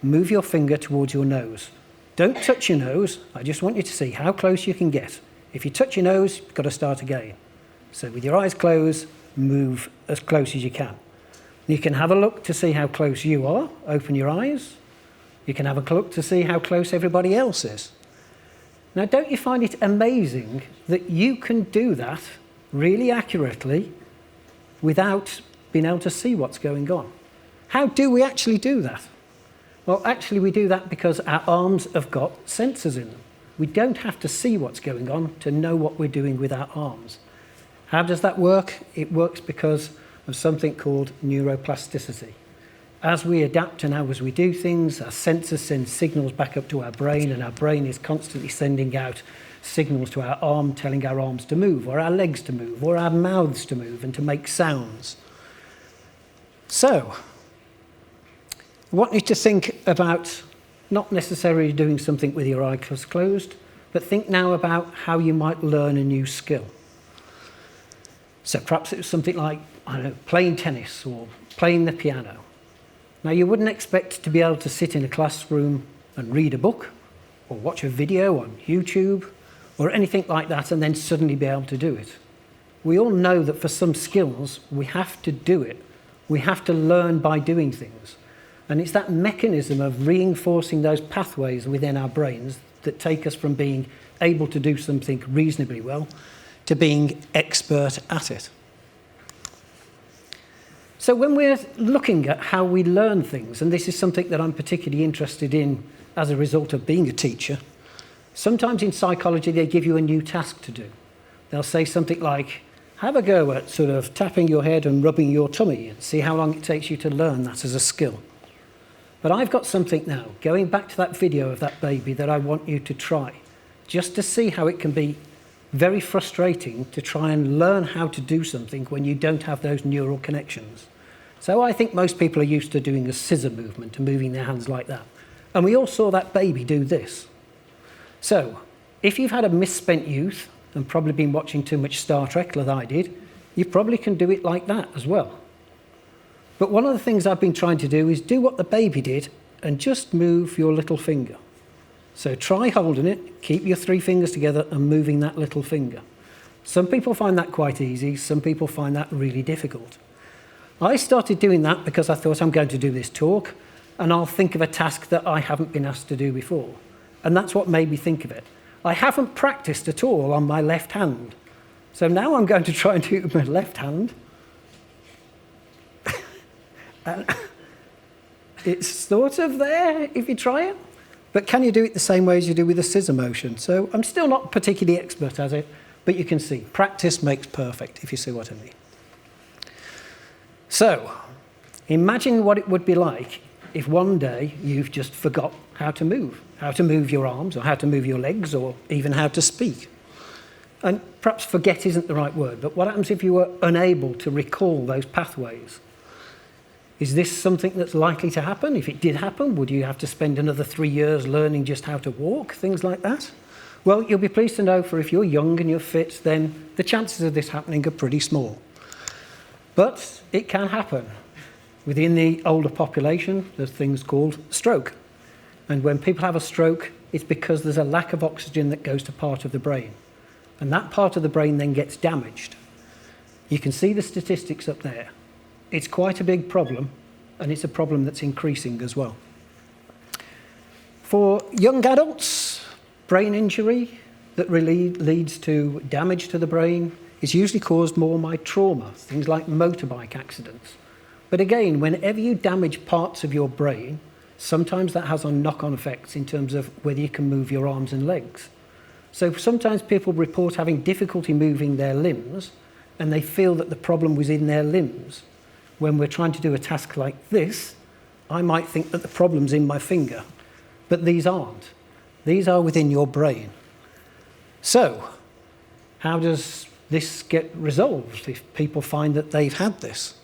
move your finger towards your nose. Don't touch your nose. I just want you to see how close you can get. If you touch your nose, you've got to start again. So with your eyes closed, move as close as you can. You can have a look to see how close you are. Open your eyes. You can have a look to see how close everybody else is. Now, don't you find it amazing that you can do that really accurately without being able to see what's going on? How do we actually do that? Well, actually, we do that because our arms have got sensors in them. We don't have to see what's going on to know what we're doing with our arms. How does that work? It works because of something called neuroplasticity. As we adapt and as we do things, our sensors send signals back up to our brain, and our brain is constantly sending out signals to our arm, telling our arms to move, or our legs to move, or our mouths to move and to make sounds. So, I want you to think about not necessarily doing something with your eyes closed, but think now about how you might learn a new skill. So perhaps it was something like, I don't know, playing tennis or playing the piano. Now, you wouldn't expect to be able to sit in a classroom and read a book or watch a video on YouTube or anything like that and then suddenly be able to do it. We all know that for some skills, we have to do it We have to learn by doing things. And it's that mechanism of reinforcing those pathways within our brains that take us from being able to do something reasonably well to being expert at it. So when we're looking at how we learn things, and this is something that I'm particularly interested in as a result of being a teacher, sometimes in psychology they give you a new task to do. They'll say something like, have a go at sort of tapping your head and rubbing your tummy and see how long it takes you to learn that as a skill. But I've got something now, going back to that video of that baby, that I want you to try, just to see how it can be very frustrating to try and learn how to do something when you don't have those neural connections. So I think most people are used to doing a scissor movement and moving their hands like that. And we all saw that baby do this. So if you've had a misspent youth and probably been watching too much Star Trek like I did, you probably can do it like that as well. But one of the things I've been trying to do is do what the baby did and just move your little finger. So try holding it, keep your 3 fingers together and moving that little finger. Some people find that quite easy, some people find that really difficult. I started doing that because I thought I'm going to do this talk and I'll think of a task that I haven't been asked to do before. And that's what made me think of it. I haven't practiced at all on my left hand. So now I'm going to try and do it with my left hand. And it's sort of there if you try it. But can you do it the same way as you do with a scissor motion? So I'm still not particularly expert at it, but you can see practice makes perfect, if you see what I mean. So imagine what it would be like if one day you've just forgot how to move your arms or how to move your legs or even how to speak. And perhaps forget isn't the right word, but what happens if you were unable to recall those pathways? Is this something that's likely to happen? If it did happen, would you have to spend another 3 years learning just how to walk, things like that? Well, you'll be pleased to know, for if you're young and you're fit, then the chances of this happening are pretty small. But it can happen. Within the older population, there's things called stroke. And when people have a stroke, it's because there's a lack of oxygen that goes to part of the brain. And that part of the brain then gets damaged. You can see the statistics up there. It's quite a big problem, and it's a problem that's increasing as well. For young adults, brain injury that really leads to damage to the brain is usually caused more by trauma, things like motorbike accidents. But again, whenever you damage parts of your brain, sometimes that has knock-on effects in terms of whether you can move your arms and legs. So sometimes people report having difficulty moving their limbs, and they feel that the problem was in their limbs. When we're trying to do a task like this, I might think that the problem's in my finger, but these aren't. These are within your brain. So, how does this get resolved if people find that they've had this?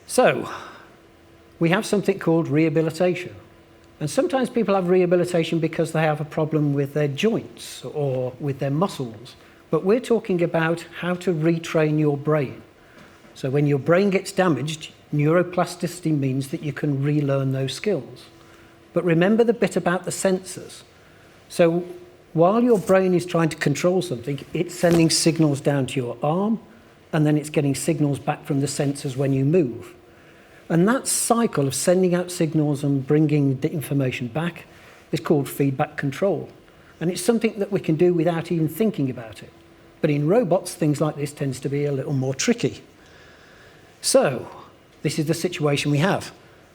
So, we have something called rehabilitation. And sometimes people have rehabilitation because they have a problem with their joints or with their muscles. But we're talking about how to retrain your brain. So when your brain gets damaged, neuroplasticity means that you can relearn those skills. But remember the bit about the sensors. So while your brain is trying to control something, it's sending signals down to your arm, and then it's getting signals back from the sensors when you move. And that cycle of sending out signals and bringing the information back is called feedback control. And it's something that we can do without even thinking about it. But in robots, things like this tends to be a little more tricky. So, this is the situation we have.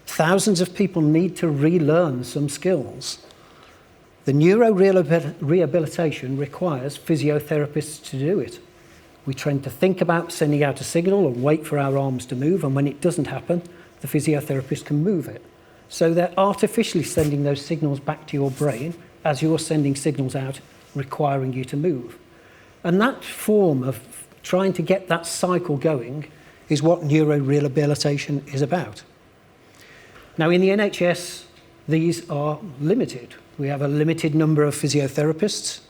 Thousands of people need to relearn some skills. The neuro-rehabilitation requires physiotherapists to do it. We tend to think about sending out a signal and wait for our arms to move, and when it doesn't happen, the physiotherapist can move it. So they're artificially sending those signals back to your brain as you're sending signals out, requiring you to move. And that form of trying to get that cycle going is what neuro-rehabilitation is about. Now, in the NHS, these are limited. We have a limited number of physiotherapists,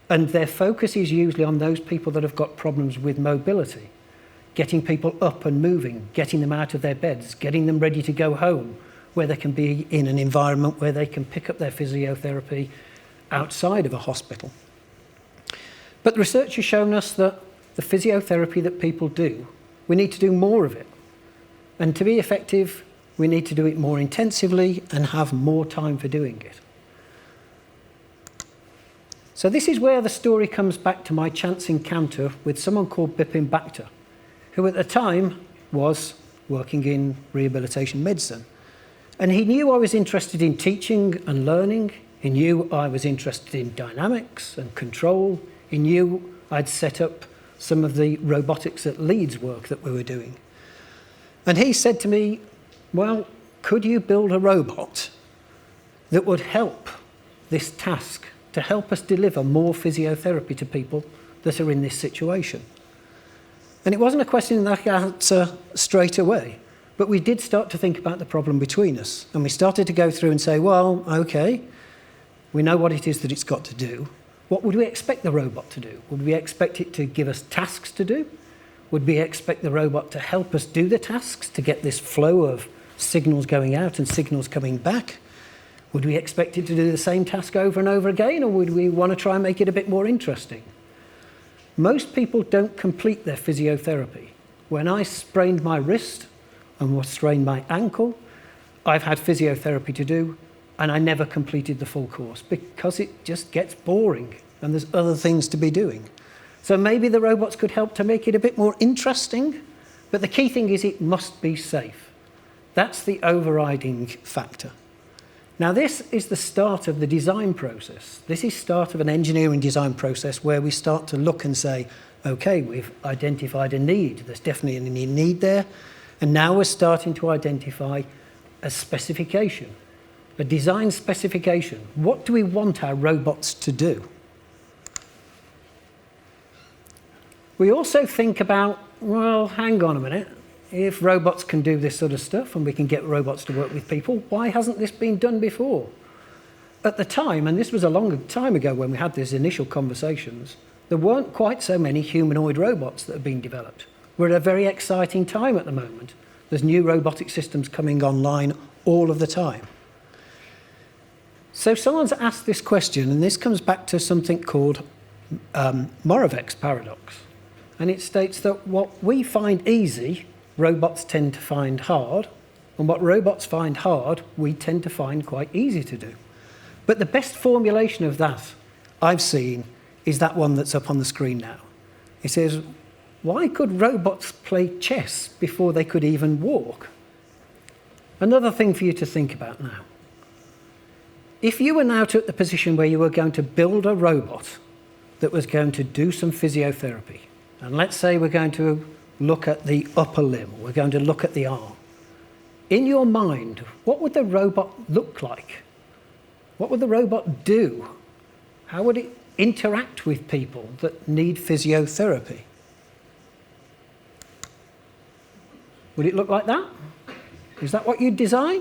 and their focus is usually on those people that have got problems with mobility, getting people up and moving, getting them out of their beds, getting them ready to go home, where they can be in an environment where they can pick up their physiotherapy outside of a hospital. But the research has shown us that the physiotherapy that people do, we need to do more of it. And to be effective, we need to do it more intensively and have more time for doing it. So this is where the story comes back to my chance encounter with someone called Bipin Bhakta, who at the time was working in rehabilitation medicine. And he knew I was interested in teaching and learning. He knew I was interested in dynamics and control. He knew I'd set up some of the robotics at Leeds work that we were doing. And he said to me, well, could you build a robot that would help this task, to help us deliver more physiotherapy to people that are in this situation? And it wasn't a question that I could answer straight away, but we did start to think about the problem between us. And we started to go through and say, well, okay, we know what it is that it's got to do. What would we expect the robot to do? Would we expect it to give us tasks to do? Would we expect the robot to help us do the tasks, to get this flow of signals going out and signals coming back? Would we expect it to do the same task over and over again, or would we want to try and make it a bit more interesting? Most people don't complete their physiotherapy. When I sprained my wrist and strained my ankle, I've had physiotherapy to do, and I never completed the full course because it just gets boring and there's other things to be doing. So maybe the robots could help to make it a bit more interesting, but the key thing is it must be safe. That's the overriding factor. Now, this is the start of the design process. This is the start of an engineering design process where we start to look and say, okay, we've identified a need. There's definitely a need there. And now we're starting to identify a specification, a design specification. What do we want our robots to do? We also think about, well, hang on a minute. If robots can do this sort of stuff and we can get robots to work with people, why hasn't this been done before? At the time, and this was a long time ago when we had these initial conversations, there weren't quite so many humanoid robots that had been developed. We're at a very exciting time at the moment. There's new robotic systems coming online all of the time. So someone's asked this question, and this comes back to something called Moravec's paradox. And it states that what we find easy, robots tend to find hard, and what robots find hard, we tend to find quite easy to do. But the best formulation of that I've seen is that one that's up on the screen now. It says, why could robots play chess before they could even walk? Another thing for you to think about now. If you were now at the position where you were going to build a robot that was going to do some physiotherapy, and let's say we're going to look at the upper limb, we're going to look at the arm. In your mind, what would the robot look like? What would the robot do? How would it interact with people that need physiotherapy? Would it look like that? Is that what you'd design?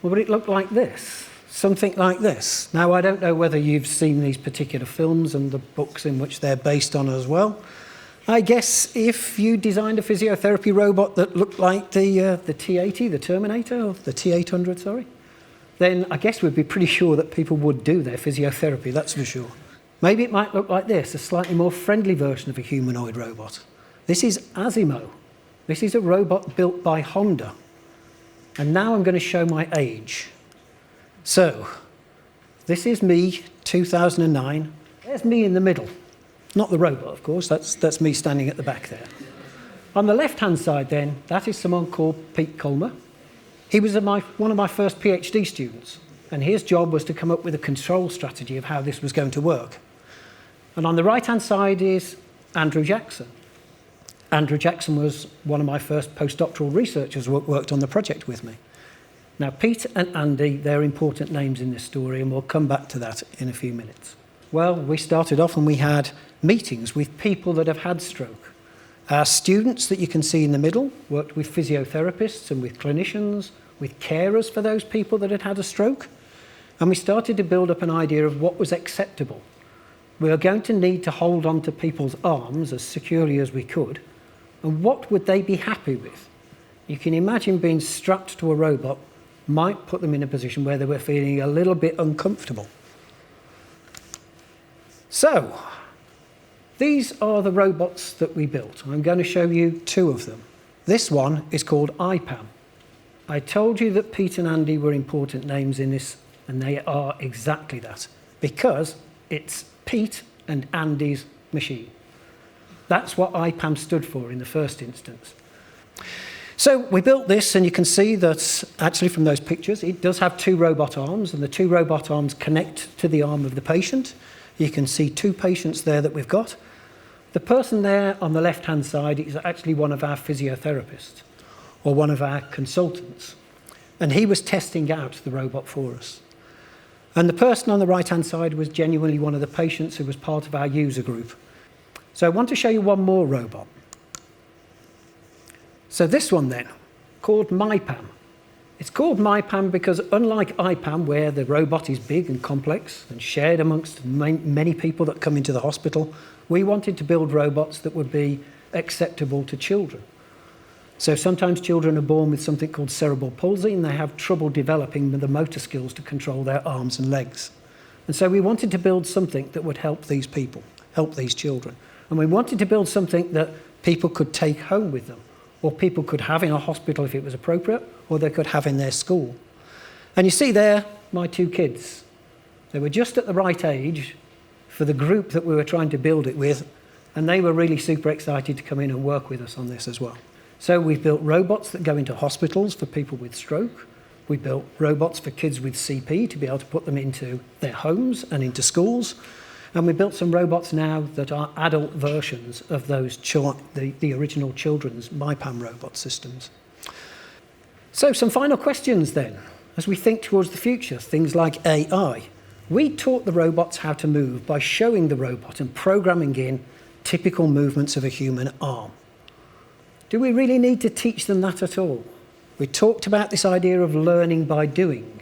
Or would it look like this? Something like this. Now, I don't know whether you've seen these particular films and the books in which they're based on as well. I guess if you designed a physiotherapy robot that looked like the T-80, the Terminator, or the T-800, sorry, then I guess we'd be pretty sure that people would do their physiotherapy, that's for sure. Maybe it might look like this, a slightly more friendly version of a humanoid robot. This is Asimo. This is a robot built by Honda. And now I'm going to show my age. So, this is me, 2009. There's me in the middle. Not the robot, of course. That's me standing at the back there. On the left-hand side, then, that is someone called Pete Colmer. He was one of my first PhD students, and his job was to come up with a control strategy of how this was going to work. And on the right-hand side is Andrew Jackson. Andrew Jackson was one of my first postdoctoral researchers who worked on the project with me. Now, Pete and Andy, they're important names in this story, and we'll come back to that in a few minutes. Well, we started off and we had meetings with people that have had stroke. Our students that you can see in the middle worked with physiotherapists and with clinicians, with carers for those people that had had a stroke. And we started to build up an idea of what was acceptable. We were going to need to hold on to people's arms as securely as we could. And what would they be happy with? You can imagine being strapped to a robot might put them in a position where they were feeling a little bit uncomfortable. So, these are the robots that we built. I'm going to show you two of them. This one is called IPAM. I told you that Pete and Andy were important names in this, and they are exactly that, because it's Pete and Andy's machine. That's what IPAM stood for in the first instance. So we built this, and you can see that actually from those pictures, it does have 2 robot arms, and the 2 robot arms connect to the arm of the patient. You can see 2 patients there that we've got. The person there on the left-hand side is actually one of our physiotherapists, or one of our consultants, and he was testing out the robot for us. And the person on the right-hand side was genuinely one of the patients who was part of our user group. So I want to show you one more robot. So this one then, called MyPam. It's called MyPam because unlike IPAM, where the robot is big and complex and shared amongst many people that come into the hospital, we wanted to build robots that would be acceptable to children. So sometimes children are born with something called cerebral palsy, and they have trouble developing the motor skills to control their arms and legs. And so we wanted to build something that would help these people, help these children. And we wanted to build something that people could take home with them, or people could have in a hospital if it was appropriate, or they could have in their school. And you see there, my 2 kids. They were just at the right age for the group that we were trying to build it with, and they were really super excited to come in and work with us on this as well. So we've built robots that go into hospitals for people with stroke. We built robots for kids with CP to be able to put them into their homes and into schools. And we built some robots now that are adult versions of those the original children's MyPam robot systems. So some final questions then. As we think towards the future, things like AI. We taught the robots how to move by showing the robot and programming in typical movements of a human arm. Do we really need to teach them that at all? We talked about this idea of learning by doing.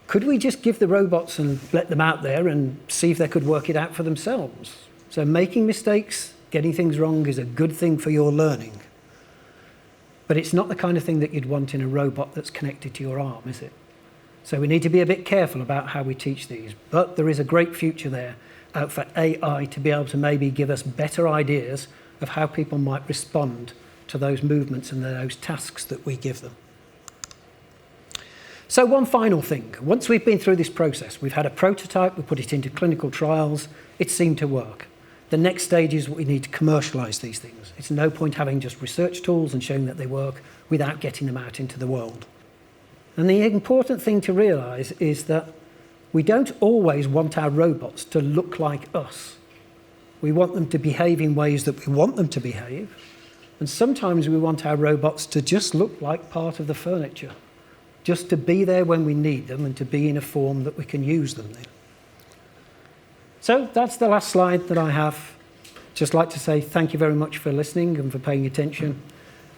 Could we just give the robots and let them out there and see if they could work it out for themselves? So making mistakes, getting things wrong is a good thing for your learning. But it's not the kind of thing that you'd want in a robot that's connected to your arm, is it? So we need to be a bit careful about how we teach these. But there is a great future there out for AI to be able to maybe give us better ideas of how people might respond to those movements and those tasks that we give them. So one final thing. Once we've been through this process, we've had a prototype, we put it into clinical trials, it seemed to work. The next stage is we need to commercialize these things. It's no point having just research tools and showing that they work without getting them out into the world. And the important thing to realize is that we don't always want our robots to look like us. We want them to behave in ways that we want them to behave. And sometimes we want our robots to just look like part of the furniture, just to be there when we need them and to be in a form that we can use them in. So that's the last slide that I have. Just like to say thank you very much for listening and for paying attention.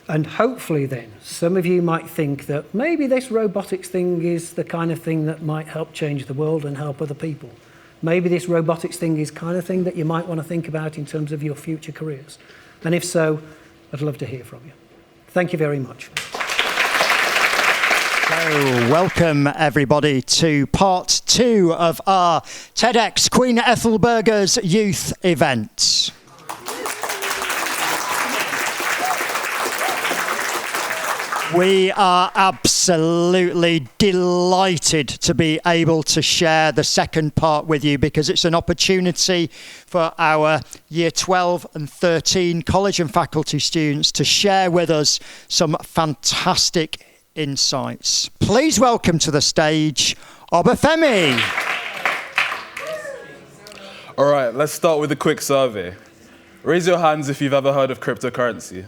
And hopefully then, some of you might think that maybe this robotics thing is the kind of thing that might help change the world and help other people. Maybe this robotics thing is the kind of thing that you might want to think about in terms of your future careers. And if so, I'd love to hear from you. Thank you very much. So, welcome everybody to part 2 of our TEDx Queen Ethelburgas youth event. We are absolutely delighted to be able to share the second part with you because it's an opportunity for our Year 12 and 13 college and faculty students to share with us some fantastic insights. Please welcome to the stage, Obafemi. All right, let's start with a quick survey. Raise your hands if you've ever heard of cryptocurrency.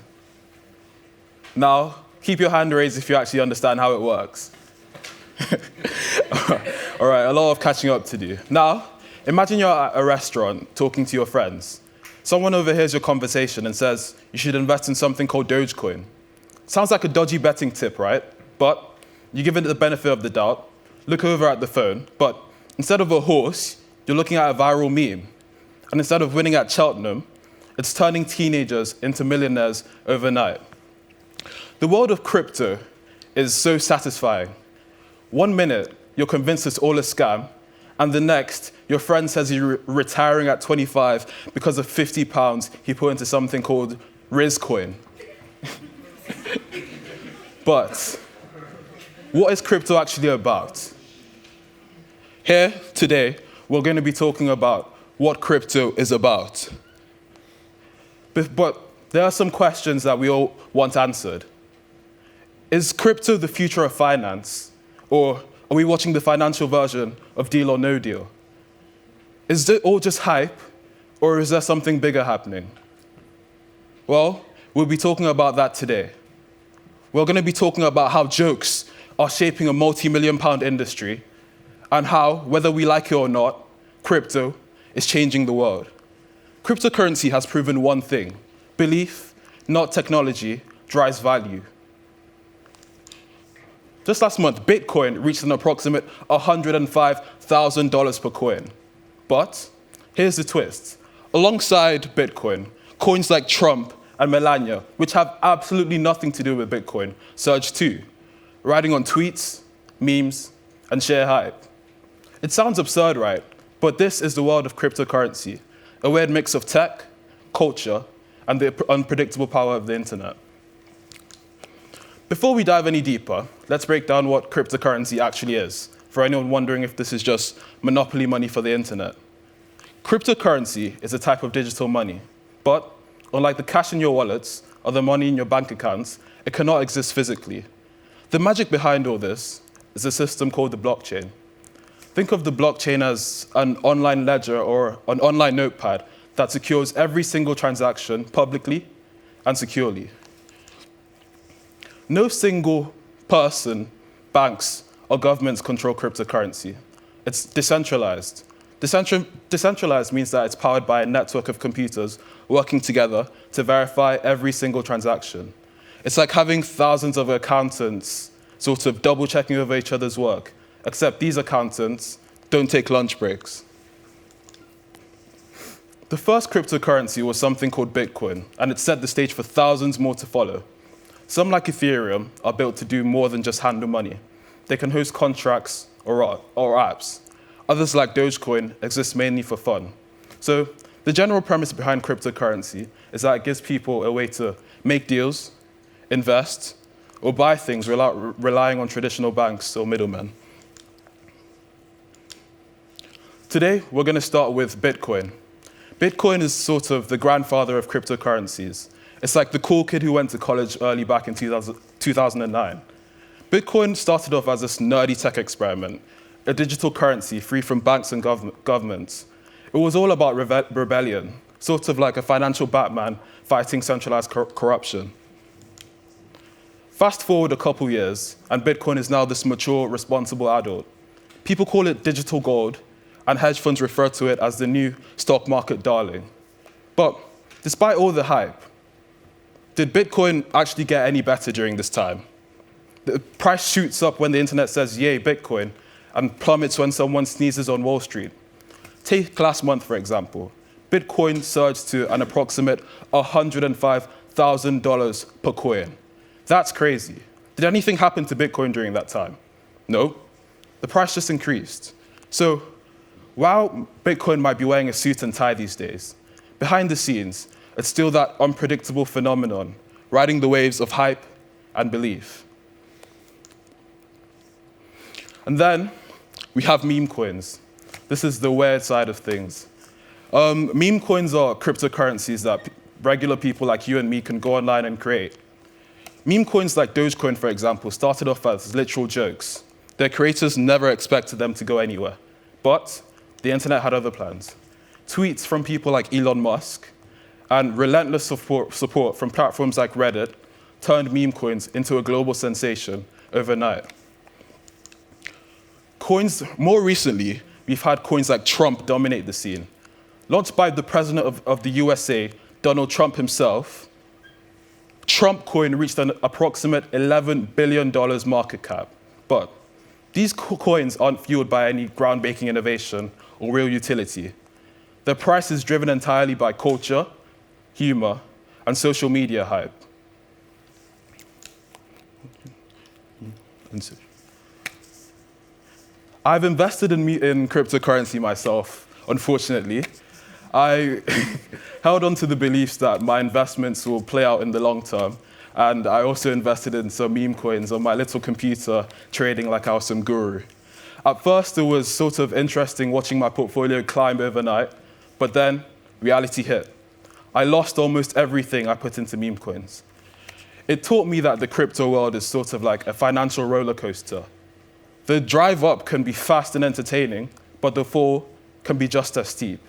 Now, keep your hand raised if you actually understand how it works. All right, a lot of catching up to do. Now, imagine you're at a restaurant talking to your friends. Someone overhears your conversation and says you should invest in something called Dogecoin. Sounds like a dodgy betting tip, right? But you give it the benefit of the doubt, look over at the phone, but instead of a horse, you're looking at a viral meme. And instead of winning at Cheltenham, it's turning teenagers into millionaires overnight. The world of crypto is so satisfying. 1 minute, you're convinced it's all a scam, and the next, your friend says he's retiring at 25 because of £50 he put into something called Rizcoin. But what is crypto actually about? Here today, we're going to be talking about what crypto is about. But there are some questions that we all want answered. Is crypto the future of finance? Or are we watching the financial version of Deal or No Deal? Is it all just hype? Or is there something bigger happening? Well, we'll be talking about that today. We're going to be talking about how jokes are shaping a multi-million-pound industry, and how, whether we like it or not, crypto is changing the world. Cryptocurrency has proven one thing: belief, not technology, drives value. Just last month, Bitcoin reached an approximate $105,000 per coin. But here's the twist. Alongside Bitcoin, coins like Trump and Melania, which have absolutely nothing to do with Bitcoin, surged too, riding on tweets, memes, and sheer hype. It sounds absurd, right? But this is the world of cryptocurrency, a weird mix of tech, culture, and the unpredictable power of the internet. Before we dive any deeper, let's break down what cryptocurrency actually is, for anyone wondering if this is just monopoly money for the internet. Cryptocurrency is a type of digital money, but unlike the cash in your wallets or the money in your bank accounts, it cannot exist physically. The magic behind all this is a system called the blockchain. Think of the blockchain as an online ledger or an online notepad that secures every single transaction publicly and securely. No single person, banks, or governments control cryptocurrency. It's decentralized. Decentralized means that it's powered by a network of computers working together to verify every single transaction. It's like having thousands of accountants sort of double-checking over each other's work, except these accountants don't take lunch breaks. The first cryptocurrency was something called Bitcoin, and it set the stage for thousands more to follow. Some, like Ethereum, are built to do more than just handle money. They can host contracts or apps. Others, like Dogecoin, exist mainly for fun. So the general premise behind cryptocurrency is that it gives people a way to make deals, invest, or buy things without relying on traditional banks or middlemen. Today, we're going to start with Bitcoin. Bitcoin is sort of the grandfather of cryptocurrencies. It's like the cool kid who went to college early back in 2009. Bitcoin started off as this nerdy tech experiment, a digital currency free from banks and governments. It was all about rebellion, sort of like a financial Batman fighting centralized corruption. Fast forward a couple years, and Bitcoin is now this mature, responsible adult. People call it digital gold, and hedge funds refer to it as the new stock market darling. But despite all the hype, did Bitcoin actually get any better during this time? The price shoots up when the internet says, yay, Bitcoin, and plummets when someone sneezes on Wall Street. Take last month, for example. Bitcoin surged to an approximate $105,000 per coin. That's crazy. Did anything happen to Bitcoin during that time? No. The price just increased. So while Bitcoin might be wearing a suit and tie these days, behind the scenes, it's still that unpredictable phenomenon, riding the waves of hype and belief. And then we have meme coins. This is the weird side of things. Meme coins are cryptocurrencies that regular people like you and me can go online and create. Meme coins like Dogecoin, for example, started off as literal jokes. Their creators never expected them to go anywhere. But the internet had other plans. Tweets from people like Elon Musk and relentless support from platforms like Reddit turned meme coins into a global sensation overnight. Coins, more recently, we've had coins like Trump dominate the scene. Launched by the president of the USA, Donald Trump himself, Trump coin reached an approximate $11 billion market cap. But these coins aren't fueled by any groundbreaking innovation or real utility. Their price is driven entirely by culture, humor, and social media hype. I've invested in cryptocurrency myself, unfortunately. I held on to the beliefs that my investments will play out in the long term, And I also invested in some meme coins on my little computer, trading like I was some guru. At first, it was sort of interesting watching my portfolio climb overnight, but then reality hit. I lost almost everything I put into meme coins. It taught me that the crypto world is sort of like a financial roller coaster. The drive up can be fast and entertaining, but the fall can be just as steep.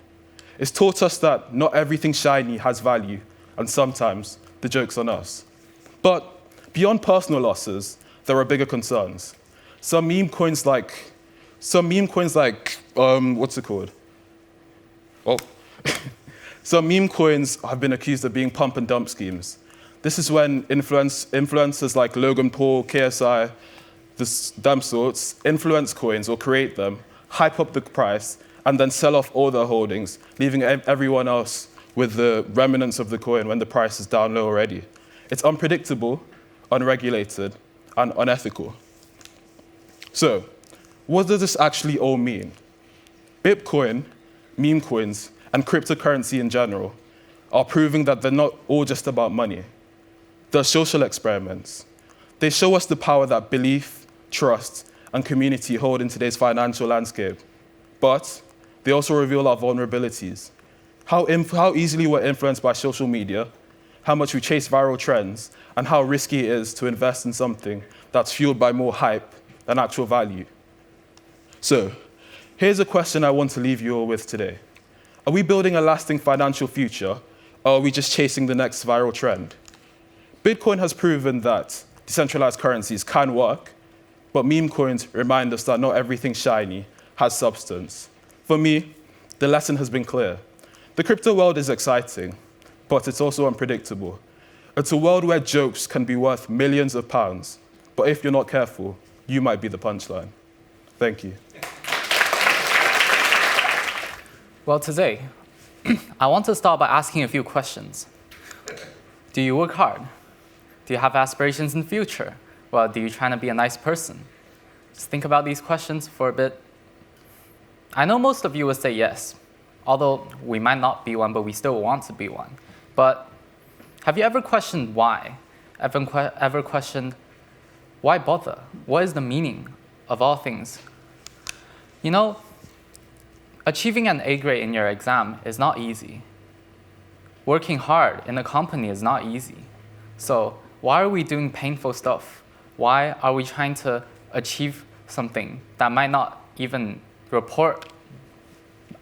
It's taught us that not everything shiny has value, and sometimes the joke's on us. But beyond personal losses, there are bigger concerns. Some meme coins like, what's it called? Oh. Some meme coins have been accused of being pump and dump schemes. This is when influencers like Logan Paul, KSI, them sorts, influence coins or create them, hype up the price, and then sell off all their holdings, leaving everyone else with the remnants of the coin when the price is down low already. It's unpredictable, unregulated, and unethical. So, what does this actually all mean? Bitcoin, meme coins, and cryptocurrency in general are proving that they're not all just about money. They're social experiments. They show us the power that belief, trust, and community hold in today's financial landscape. But they also reveal our vulnerabilities. How easily we're influenced by social media, how much we chase viral trends, and how risky it is to invest in something that's fueled by more hype than actual value. So, here's a question I want to leave you all with today. Are we building a lasting financial future, or are we just chasing the next viral trend? Bitcoin has proven that decentralized currencies can work, but meme coins remind us that not everything shiny has substance. For me, the lesson has been clear. The crypto world is exciting, but it's also unpredictable. It's a world where jokes can be worth millions of pounds, but if you're not careful, you might be the punchline. Thank you. Well, today, I want to start by asking a few questions. Do you work hard? Do you have aspirations in the future? Well, do you try to be a nice person? Just think about these questions for a bit. I know most of you will say yes, although we might not be one, but we still want to be one. But have you ever questioned why? Ever questioned, why bother? What is the meaning of all things? You know, achieving an A grade in your exam is not easy. Working hard in a company is not easy. So why are we doing painful stuff? Why are we trying to achieve something that might not even report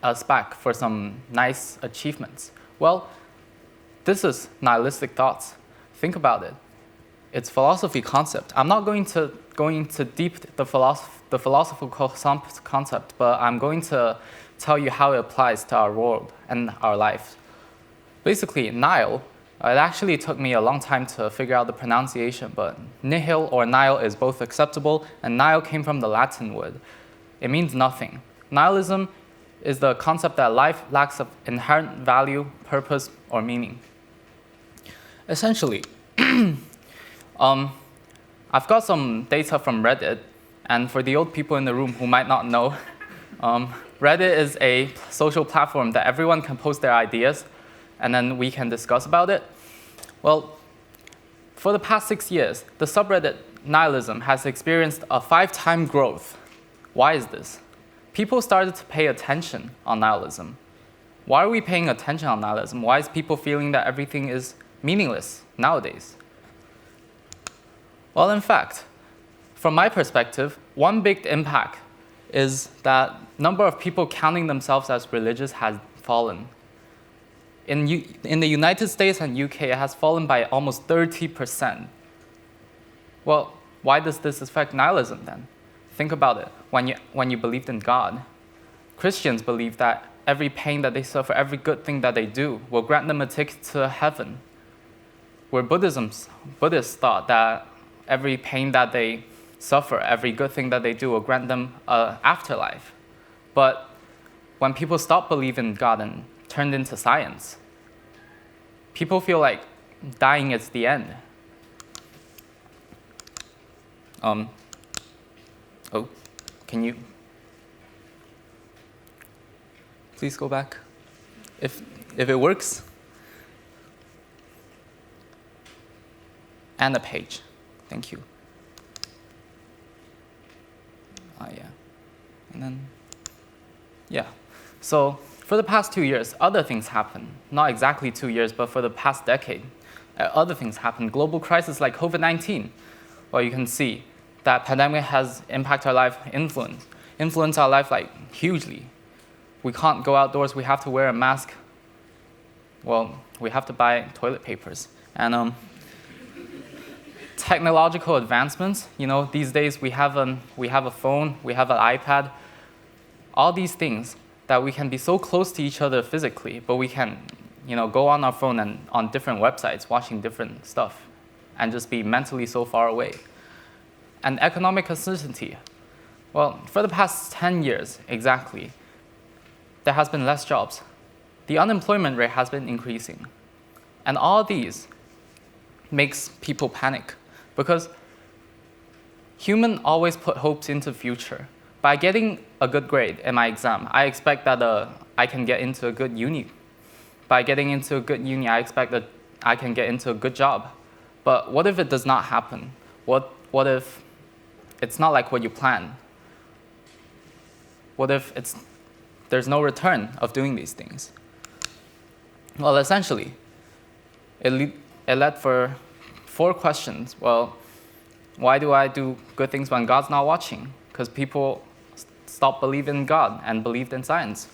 us back for some nice achievements? Well, this is nihilistic thoughts. Think about it. It's philosophy concept. I'm not going to go into deep the philosophical concept, but I'm going to tell you how it applies to our world and our life. Basically, nihil, it actually took me a long time to figure out the pronunciation, but nihil or nihil is both acceptable, and nihil came from the Latin word. It means nothing. Nihilism is the concept that life lacks of inherent value, purpose, or meaning. Essentially, I've got some data from Reddit, and for the old people in the room who might not know, Reddit is a social platform that everyone can post their ideas, and then we can discuss about it. Well, for the past 6 years, the subreddit Nihilism has experienced a 5-time growth. Why is this? People started to pay attention on nihilism. Why are we paying attention on nihilism? Why is people feeling that everything is meaningless nowadays? Well, in fact, from my perspective, one big impact is that number of people counting themselves as religious has fallen. In the United States and UK, it has fallen by almost 30%. Well, why does this affect nihilism then? Think about it. When you believed in God, Christians believe that every pain that they suffer, every good thing that they do will grant them a ticket to heaven. Where Buddhists thought that every pain that they suffer, every good thing that they do will grant them an afterlife. But when people stop believing in God and turned into science, people feel like dying is the end. Can you please go back? If it works. and a page. Thank you. Yeah. And then, yeah. So for the past 2 years, other things happened. Not exactly 2 years, but for the past decade, other things happened. Global crisis like COVID-19. Well, you can see that pandemic has impacted our life, influence our life like hugely. We can't go outdoors, we have to wear a mask. Well, we have to buy toilet papers. And technological advancements, these days we have a phone, we have an iPad, all these things that we can be so close to each other physically, but we can, go on our phone and on different websites watching different stuff and just be mentally so far away. And economic uncertainty. Well, for the past 10 years, exactly, there has been less jobs. The unemployment rate has been increasing. And all these makes people panic because humans always put hopes into the future. By getting a good grade in my exam, I expect that I can get into a good uni. By getting into a good uni, I expect that I can get into a good job. But what if it does not happen? What if it's not like what you planned? What if there's no return of doing these things? Well, essentially, it led for 4 questions. Well, why do I do good things when God's not watching? Because people stopped believing in God and believed in science.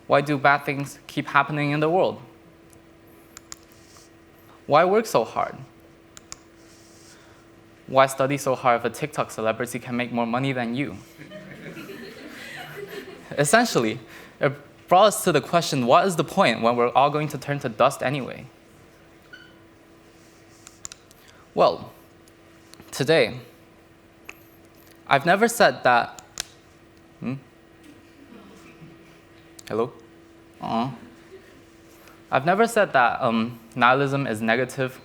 Why do bad things keep happening in the world? Why work so hard? Why study so hard if a TikTok celebrity can make more money than you? Essentially, it brought us to the question, what is the point when we're all going to turn to dust anyway? Well, today, I've never said that... Hello? I've never said that nihilism is negative.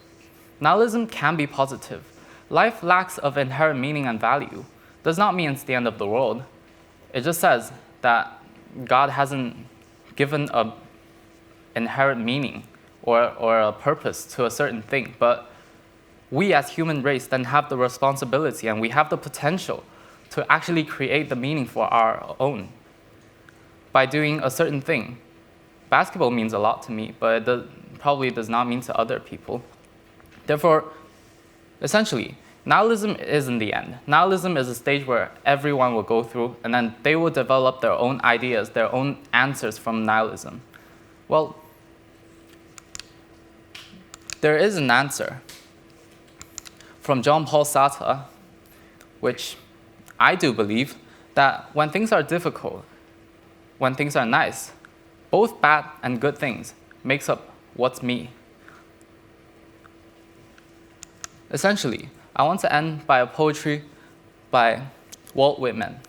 Nihilism can be positive. Life lacks of inherent meaning and value. Does not mean it's the end of the world. It just says that God hasn't given an inherent meaning or a purpose to a certain thing, but we as human race then have the responsibility and we have the potential to actually create the meaning for our own by doing a certain thing. Basketball means a lot to me, but it probably does not mean to other people. Therefore, essentially, nihilism isn't the end. Nihilism is a stage where everyone will go through, and then they will develop their own ideas, their own answers from nihilism. Well, there is an answer from Jean-Paul Sartre, which I do believe that when things are difficult, when things are nice, both bad and good things makes up what's me. Essentially, I want to end by a poetry by Walt Whitman.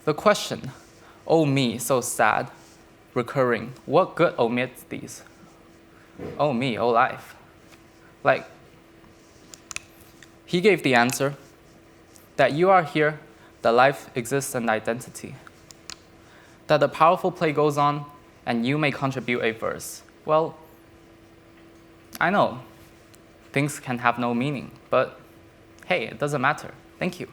The question, oh me, so sad, recurring, what good omits these? Oh me, oh life. Like, he gave the answer that you are here, that life exists and identity. That the powerful play goes on and you may contribute a verse. Well, I know things can have no meaning, but hey, it doesn't matter. Thank you.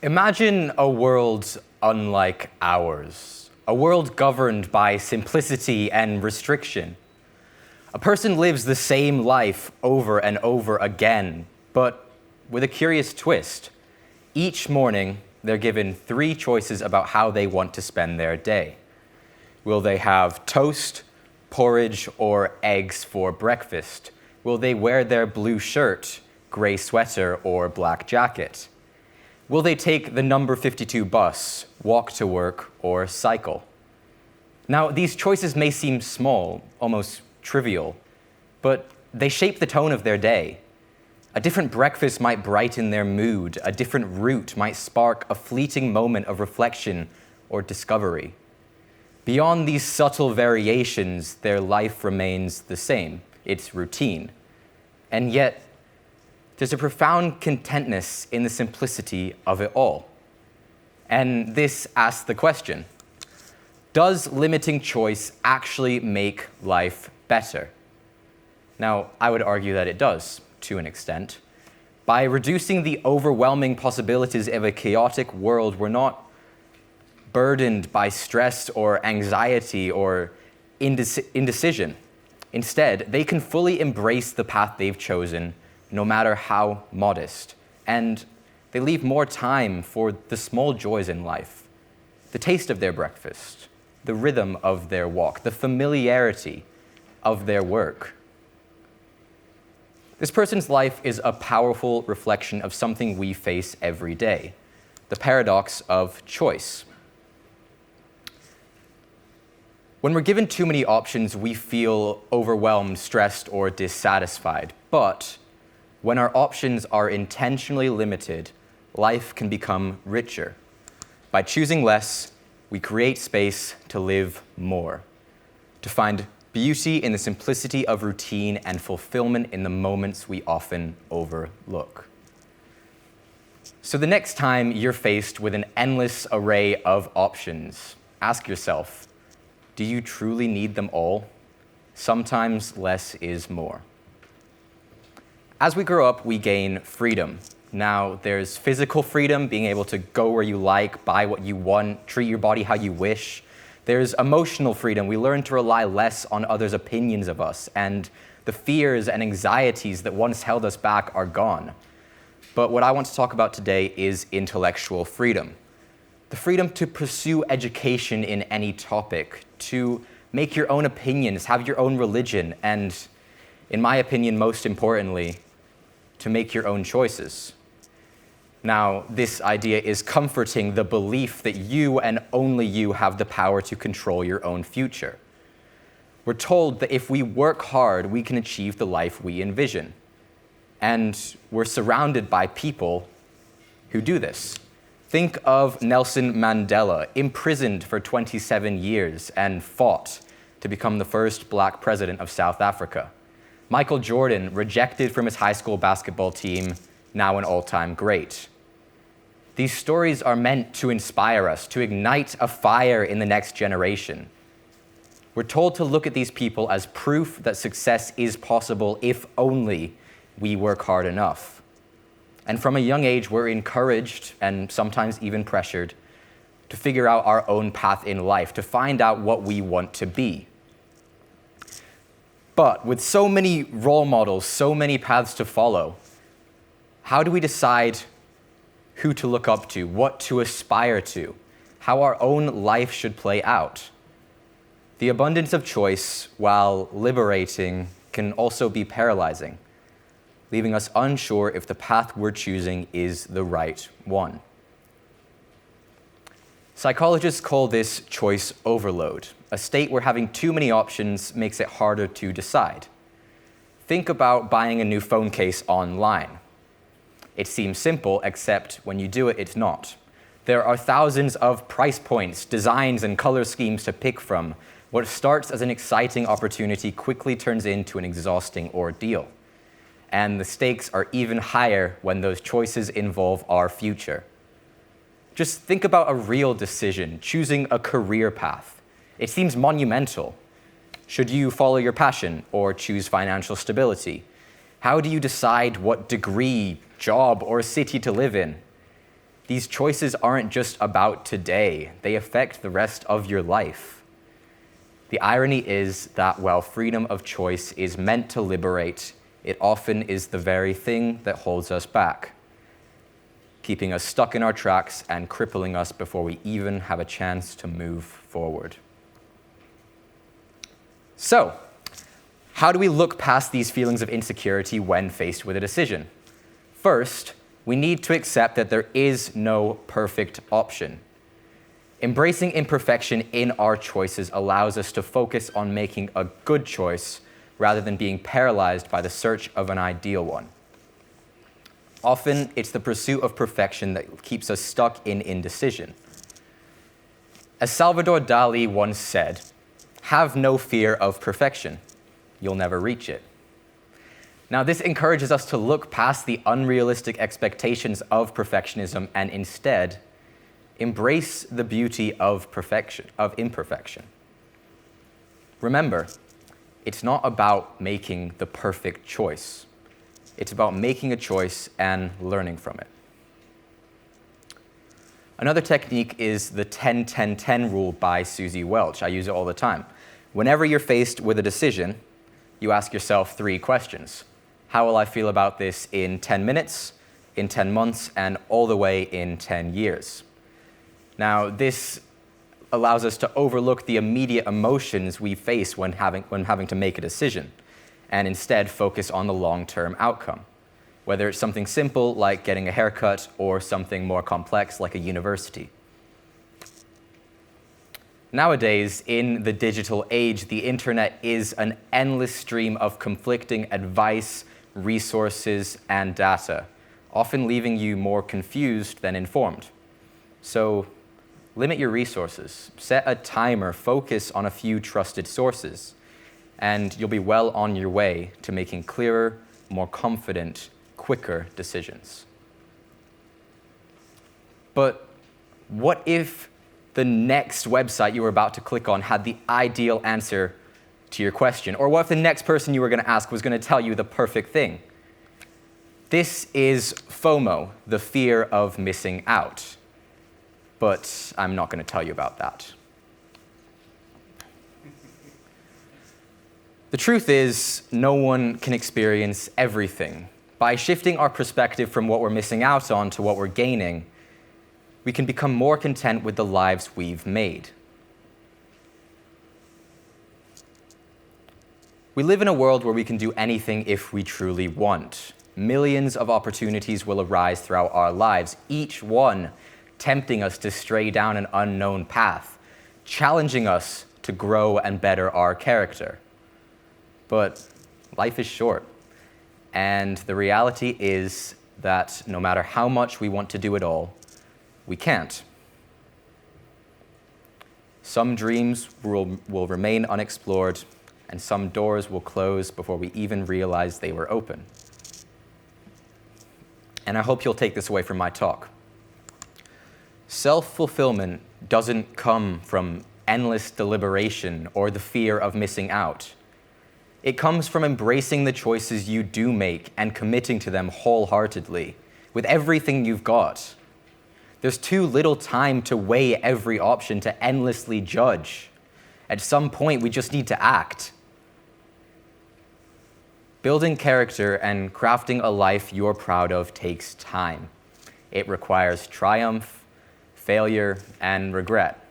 Imagine a world unlike ours, a world governed by simplicity and restriction. A person lives the same life over and over again, but with a curious twist. Each morning, they're given 3 choices about how they want to spend their day. Will they have toast, porridge, or eggs for breakfast? Will they wear their blue shirt, gray sweater, or black jacket? Will they take the number 52 bus, walk to work, or cycle? Now, these choices may seem small, almost trivial, but they shape the tone of their day. A different breakfast might brighten their mood. A different route might spark a fleeting moment of reflection or discovery. Beyond these subtle variations, their life remains the same. It's routine. And yet, there's a profound contentness in the simplicity of it all. And this asks the question, does limiting choice actually make life better? Now, I would argue that it does, to an extent. By reducing the overwhelming possibilities of a chaotic world, we're not burdened by stress or anxiety or indecision. Instead, they can fully embrace the path they've chosen, no matter how modest. And they leave more time for the small joys in life, the taste of their breakfast, the rhythm of their walk, the familiarity of their work. This person's life is a powerful reflection of something we face every day, the paradox of choice. When we're given too many options, we feel overwhelmed, stressed, or dissatisfied. But when our options are intentionally limited, life can become richer. By choosing less, we create space to live more, to find beauty in the simplicity of routine and fulfillment in the moments we often overlook. So the next time you're faced with an endless array of options, ask yourself, do you truly need them all? Sometimes less is more. As we grow up, we gain freedom. Now, there's physical freedom, being able to go where you like, buy what you want, treat your body how you wish. There's emotional freedom. We learn to rely less on others' opinions of us, and the fears and anxieties that once held us back are gone. But what I want to talk about today is intellectual freedom. The freedom to pursue education in any topic, to make your own opinions, have your own religion, and, in my opinion, most importantly, to make your own choices. Now, this idea is comforting the belief that you and only you have the power to control your own future. We're told that if we work hard, we can achieve the life we envision. And we're surrounded by people who do this. Think of Nelson Mandela, imprisoned for 27 years and fought to become the first black president of South Africa. Michael Jordan, rejected from his high school basketball team, now an all-time great. These stories are meant to inspire us, to ignite a fire in the next generation. We're told to look at these people as proof that success is possible if only we work hard enough. And from a young age, we're encouraged, and sometimes even pressured, to figure out our own path in life, to find out what we want to be. But with so many role models, so many paths to follow, how do we decide who to look up to, what to aspire to, how our own life should play out? The abundance of choice, while liberating, can also be paralyzing, leaving us unsure if the path we're choosing is the right one. Psychologists call this choice overload, a state where having too many options makes it harder to decide. Think about buying a new phone case online. It seems simple, except when you do it, it's not. There are thousands of price points, designs, and color schemes to pick from. What starts as an exciting opportunity quickly turns into an exhausting ordeal. And the stakes are even higher when those choices involve our future. Just think about a real decision, choosing a career path. It seems monumental. Should you follow your passion or choose financial stability? How do you decide what degree, job, or city to live in? These choices aren't just about today. They affect the rest of your life. The irony is that while freedom of choice is meant to liberate, it often is the very thing that holds us back, keeping us stuck in our tracks and crippling us before we even have a chance to move forward. So, how do we look past these feelings of insecurity when faced with a decision? First, we need to accept that there is no perfect option. Embracing imperfection in our choices allows us to focus on making a good choice rather than being paralyzed by the search of an ideal one. Often, it's the pursuit of perfection that keeps us stuck in indecision. As Salvador Dali once said, "Have no fear of perfection. You'll never reach it." Now, this encourages us to look past the unrealistic expectations of perfectionism and instead Embrace the beauty of imperfection. Remember, it's not about making the perfect choice. It's about making a choice and learning from it. Another technique is the 10-10-10 rule by Susie Welch. I use it all the time. Whenever you're faced with a decision, you ask yourself 3 questions. How will I feel about this in 10 minutes, in 10 months, and all the way in 10 years? Now, this allows us to overlook the immediate emotions we face when having to make a decision, and instead focus on the long-term outcome, whether it's something simple like getting a haircut or something more complex like a university. Nowadays, in the digital age, the internet is an endless stream of conflicting advice, resources, and data, often leaving you more confused than informed. So, limit your resources, set a timer, focus on a few trusted sources, and you'll be well on your way to making clearer, more confident, quicker decisions. But what if the next website you were about to click on had the ideal answer to your question? Or what if the next person you were going to ask was going to tell you the perfect thing? This is FOMO, the fear of missing out. But I'm not going to tell you about that. The truth is, no one can experience everything. By shifting our perspective from what we're missing out on to what we're gaining, we can become more content with the lives we've made. We live in a world where we can do anything if we truly want. Millions of opportunities will arise throughout our lives, each one tempting us to stray down an unknown path, challenging us to grow and better our character. But life is short, and the reality is that no matter how much we want to do it all, we can't. Some dreams will remain unexplored, and some doors will close before we even realize they were open. And I hope you'll take this away from my talk. Self-fulfillment doesn't come from endless deliberation or the fear of missing out. It comes from embracing the choices you do make and committing to them wholeheartedly, with everything you've got. There's too little time to weigh every option, to endlessly judge. At some point, we just need to act. Building character and crafting a life you're proud of takes time. It requires triumph, failure, and regret.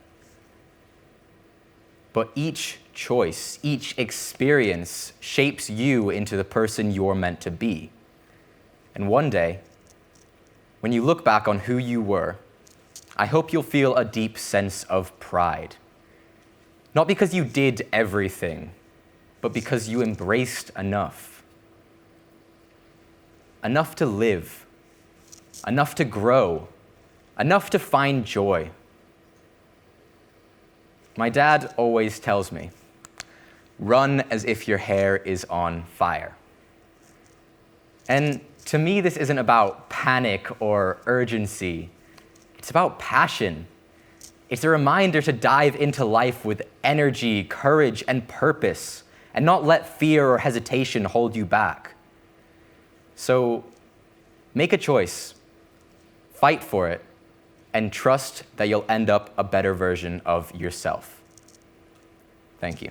But each choice, each experience shapes you into the person you're meant to be. And one day, when you look back on who you were, I hope you'll feel a deep sense of pride. Not because you did everything, but because you embraced enough. Enough to live, enough to grow, enough to find joy. My dad always tells me, run as if your hair is on fire. And to me, this isn't about panic or urgency. It's about passion. It's a reminder to dive into life with energy, courage, and purpose, and not let fear or hesitation hold you back. So make a choice, fight for it, and trust that you'll end up a better version of yourself. Thank you.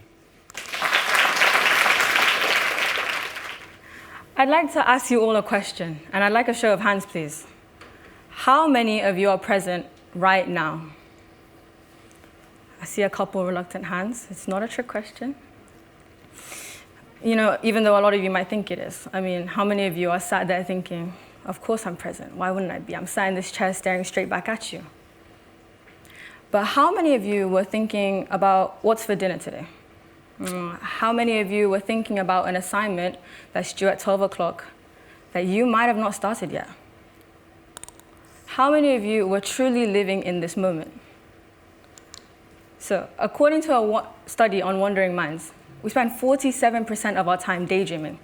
I'd like to ask you all a question, and I'd like a show of hands, please. How many of you are present right now? I see a couple reluctant hands. It's not a trick question. You know, even though a lot of you might think it is. I mean, how many of you are sat there thinking, of course I'm present. Why wouldn't I be? I'm sat in this chair staring straight back at you. But how many of you were thinking about what's for dinner today? How many of you were thinking about an assignment that's due at 12 o'clock that you might have not started yet? How many of you were truly living in this moment? So, according to a study on Wandering Minds, we spend 47% of our time daydreaming.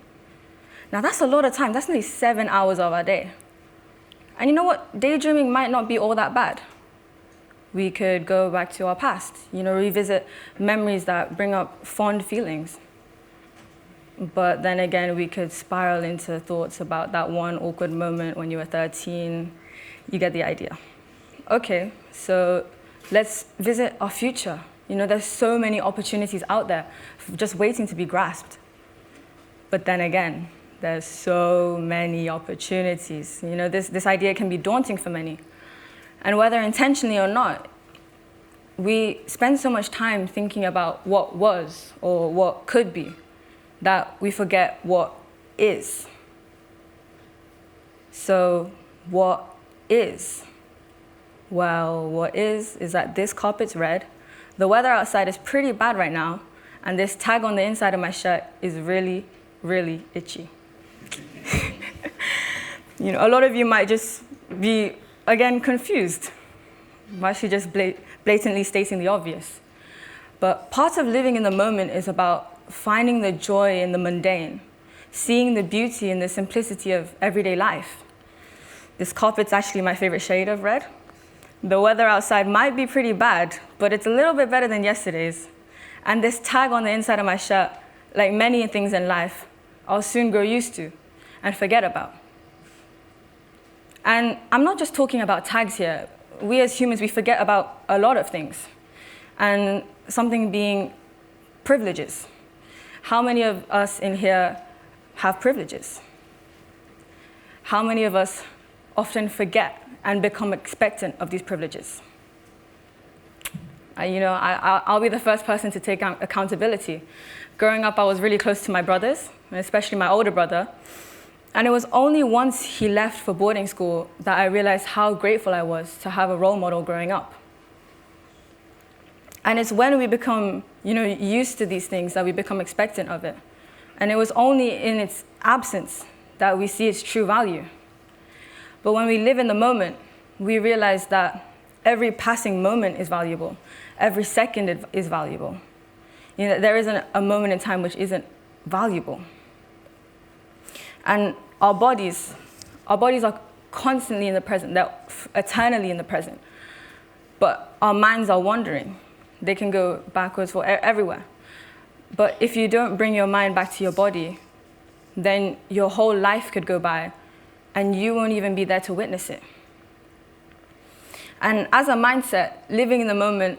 Now, that's a lot of time. That's nearly 7 hours of our day. And you know what? Daydreaming might not be all that bad. We could go back to our past, revisit memories that bring up fond feelings. But then again, we could spiral into thoughts about that one awkward moment when you were 13. You get the idea. Okay, so let's visit our future. There's so many opportunities out there just waiting to be grasped. But then again, there's so many opportunities. This idea can be daunting for many. And whether intentionally or not, we spend so much time thinking about what was or what could be that we forget what is. So what is? Well, what is that this carpet's red, the weather outside is pretty bad right now, and this tag on the inside of my shirt is really, really itchy. A lot of you might just be, again, confused. Why is she just blatantly stating the obvious? But part of living in the moment is about finding the joy in the mundane, seeing the beauty in the simplicity of everyday life. This carpet's actually my favorite shade of red. The weather outside might be pretty bad, but it's a little bit better than yesterday's. And this tag on the inside of my shirt, like many things in life, I'll soon grow used to and forget about. And I'm not just talking about tags here. We as humans, we forget about a lot of things. And something being privileges. How many of us in here have privileges? How many of us often forget and become expectant of these privileges? I'll be the first person to take accountability. Growing up, I was really close to my brothers, and especially my older brother. And it was only once he left for boarding school that I realized how grateful I was to have a role model growing up. And it's when we become, used to these things that we become expectant of it. And it was only in its absence that we see its true value. But when we live in the moment, we realize that every passing moment is valuable. Every second is valuable. There isn't a moment in time which isn't valuable. And our bodies are constantly in the present. They're eternally in the present. But our minds are wandering. They can go backwards for everywhere. But if you don't bring your mind back to your body, then your whole life could go by and you won't even be there to witness it. And as a mindset, living in the moment,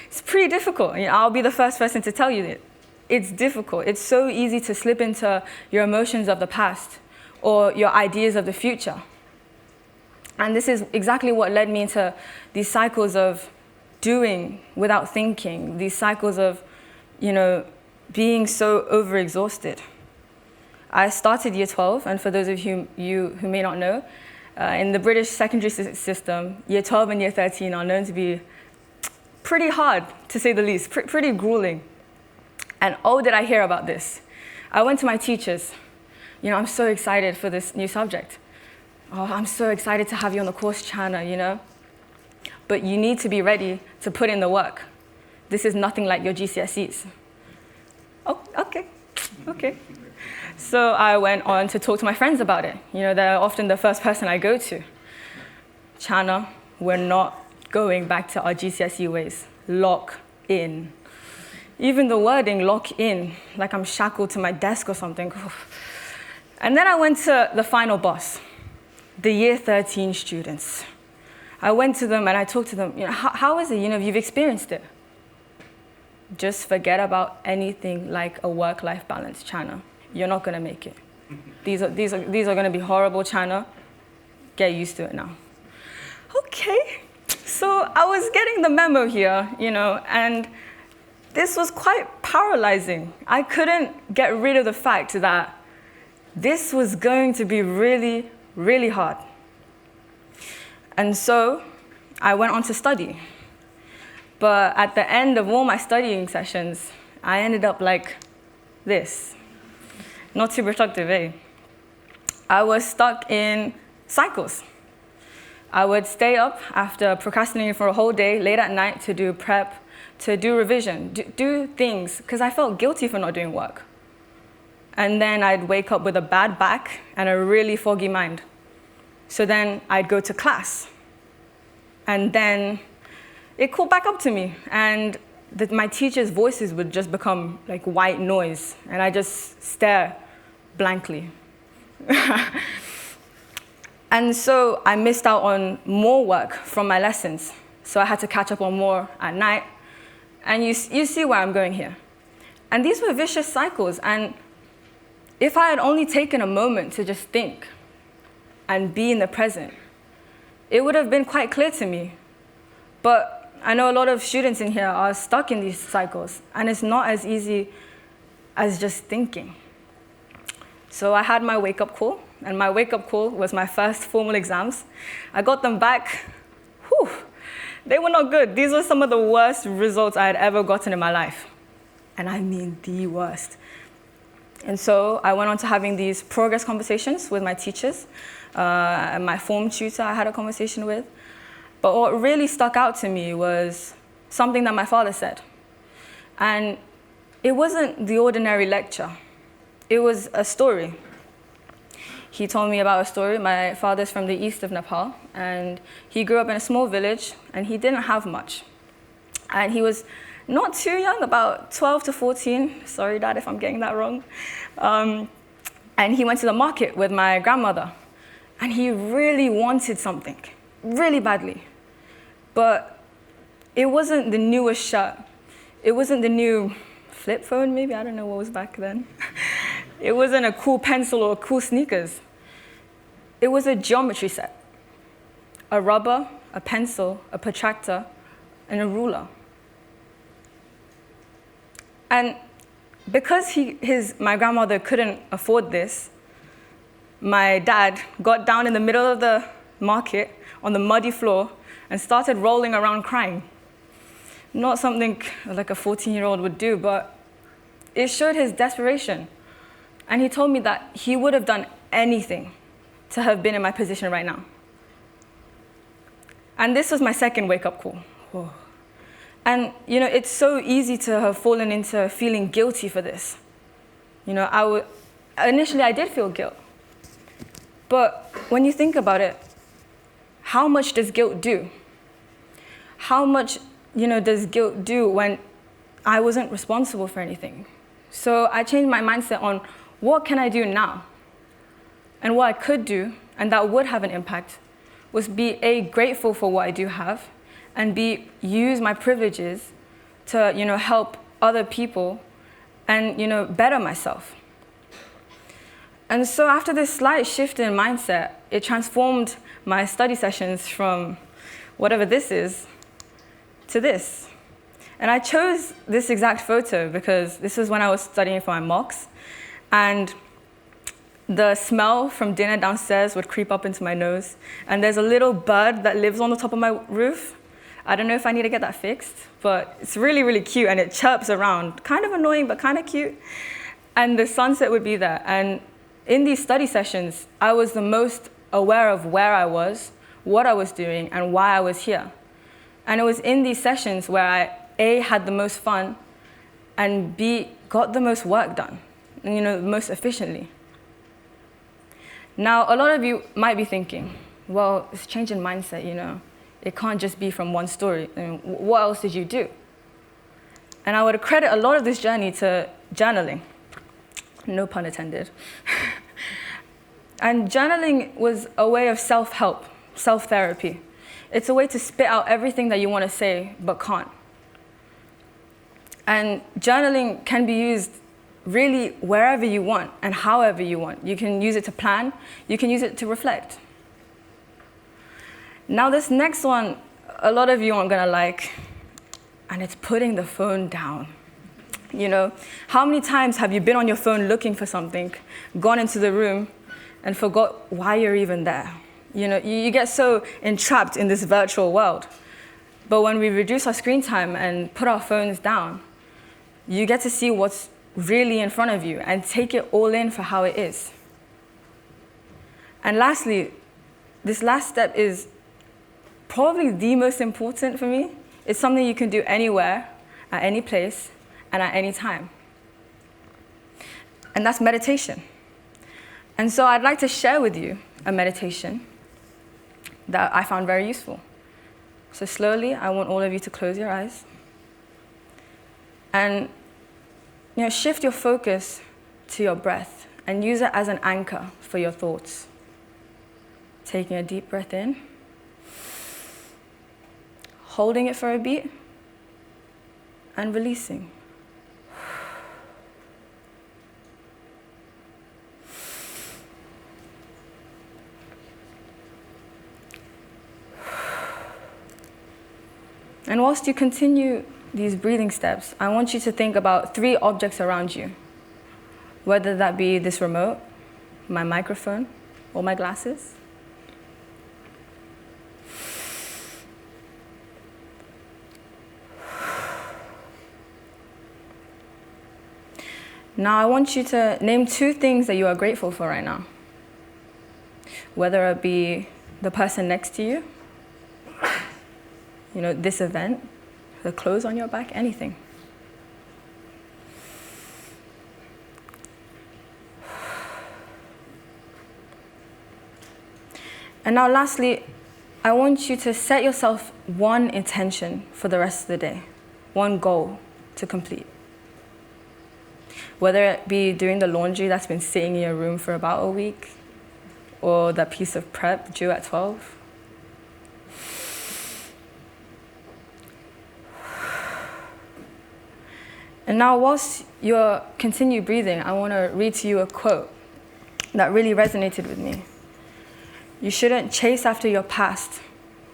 it's pretty difficult. I'll be the first person to tell you that. It's difficult. It's so easy to slip into your emotions of the past or your ideas of the future. And this is exactly what led me into these cycles of doing without thinking, these cycles of, being so overexhausted. I started year 12, and for those of you who may not know, in the British secondary system, year 12 and year 13 are known to be pretty hard, to say the least, pretty grueling. And oh, did I hear about this. I went to my teachers. I'm so excited for this new subject. Oh, I'm so excited to have you on the course, Chahana, But you need to be ready to put in the work. This is nothing like your GCSEs. Oh, okay. So I went on to talk to my friends about it. They're often the first person I go to. Chahana, we're not going back to our GCSE ways. Lock in. Even the wording, lock in, like I'm shackled to my desk or something. And then I went to the final boss, the year 13 students. I went to them and I talked to them, how is it, you've experienced it? Just forget about anything like a work-life balance, Chahana. You're not gonna make it. These are gonna be horrible, Chahana. Get used to it now. Okay, so I was getting the memo here, and this was quite paralyzing. I couldn't get rid of the fact that this was going to be really, really hard. And so I went on to study. But at the end of all my studying sessions, I ended up like this. Not too productive, eh? I was stuck in cycles. I would stay up after procrastinating for a whole day, late at night, to do prep, to do revision, do things, because I felt guilty for not doing work. And then I'd wake up with a bad back and a really foggy mind. So then I'd go to class. And then it caught back up to me, and my teachers' voices would just become like white noise, and I just stare blankly. And so I missed out on more work from my lessons, so I had to catch up on more at night. And you see where I'm going here. And these were vicious cycles, and if I had only taken a moment to just think and be in the present, it would have been quite clear to me. But I know a lot of students in here are stuck in these cycles, and it's not as easy as just thinking. So I had my wake-up call, and my wake-up call was my first formal exams. I got them back. Whew, they were not good. These were some of the worst results I had ever gotten in my life. And I mean the worst. And so I went on to having these progress conversations with my teachers. And my form tutor I had a conversation with. But what really stuck out to me was something that my father said. And it wasn't the ordinary lecture. It was a story. He told me about a story. My father's from the east of Nepal, and he grew up in a small village, and he didn't have much. And he was not too young, about 12 to 14. Sorry, Dad, if I'm getting that wrong. And he went to the market with my grandmother, and he really wanted something, really badly. But it wasn't the newest shirt. It wasn't the new flip phone, maybe. I don't know what was back then. It wasn't a cool pencil or cool sneakers. It was a geometry set. A rubber, a pencil, a protractor, and a ruler. And because my grandmother couldn't afford this, my dad got down in the middle of the market on the muddy floor and started rolling around crying. Not something like a 14-year-old would do, but it showed his desperation. And he told me that he would have done anything to have been in my position right now. And this was my second wake-up call. Whoa. And it's so easy to have fallen into feeling guilty for this. Initially I did feel guilt. But when you think about it, how much does guilt do? How much, does guilt do when I wasn't responsible for anything? So I changed my mindset on what can I do now? And what I could do, and that would have an impact, was be A, grateful for what I do have, and B, use my privileges to, help other people and, better myself. And so after this slight shift in mindset, it transformed my study sessions from whatever this is to this. And I chose this exact photo because this was when I was studying for my mocks, and the smell from dinner downstairs would creep up into my nose, and there's a little bird that lives on the top of my roof. I don't know if I need to get that fixed, but it's really, really cute, and it chirps around. Kind of annoying, but kind of cute. And the sunset would be there. And in these study sessions, I was the most aware of where I was, what I was doing, and why I was here. And it was in these sessions where I, A, had the most fun, and B, got the most work done, and, most efficiently. Now, a lot of you might be thinking, well, it's change in mindset, It can't just be from one story. What else did you do? And I would credit a lot of this journey to journaling. No pun intended. And journaling was a way of self-help, self-therapy. It's a way to spit out everything that you want to say but can't. And journaling can be used really wherever you want and however you want. You can use it to plan. You can use it to reflect. Now this next one, a lot of you aren't going to like, and it's putting the phone down. How many times have you been on your phone looking for something, gone into the room, and forgot why you're even there? You get so entrapped in this virtual world. But when we reduce our screen time and put our phones down, you get to see what's really in front of you and take it all in for how it is. And lastly, this last step is probably the most important for me. It's something you can do anywhere, at any place, and at any time. And that's meditation. And so I'd like to share with you a meditation that I found very useful. So slowly, I want all of you to close your eyes. And shift your focus to your breath and use it as an anchor for your thoughts. Taking a deep breath in, holding it for a beat, and releasing. And whilst you continue these breathing steps, I want you to think about 3 objects around you, whether that be this remote, my microphone, or my glasses. Now I want you to name 2 things that you are grateful for right now, whether it be the person next to you, this event, the clothes on your back, anything. And now lastly, I want you to set yourself one intention for the rest of the day, one goal to complete. Whether it be doing the laundry that's been sitting in your room for about a week, or that piece of prep due at 12. And now, whilst you continue breathing, I want to read to you a quote that really resonated with me. You shouldn't chase after your past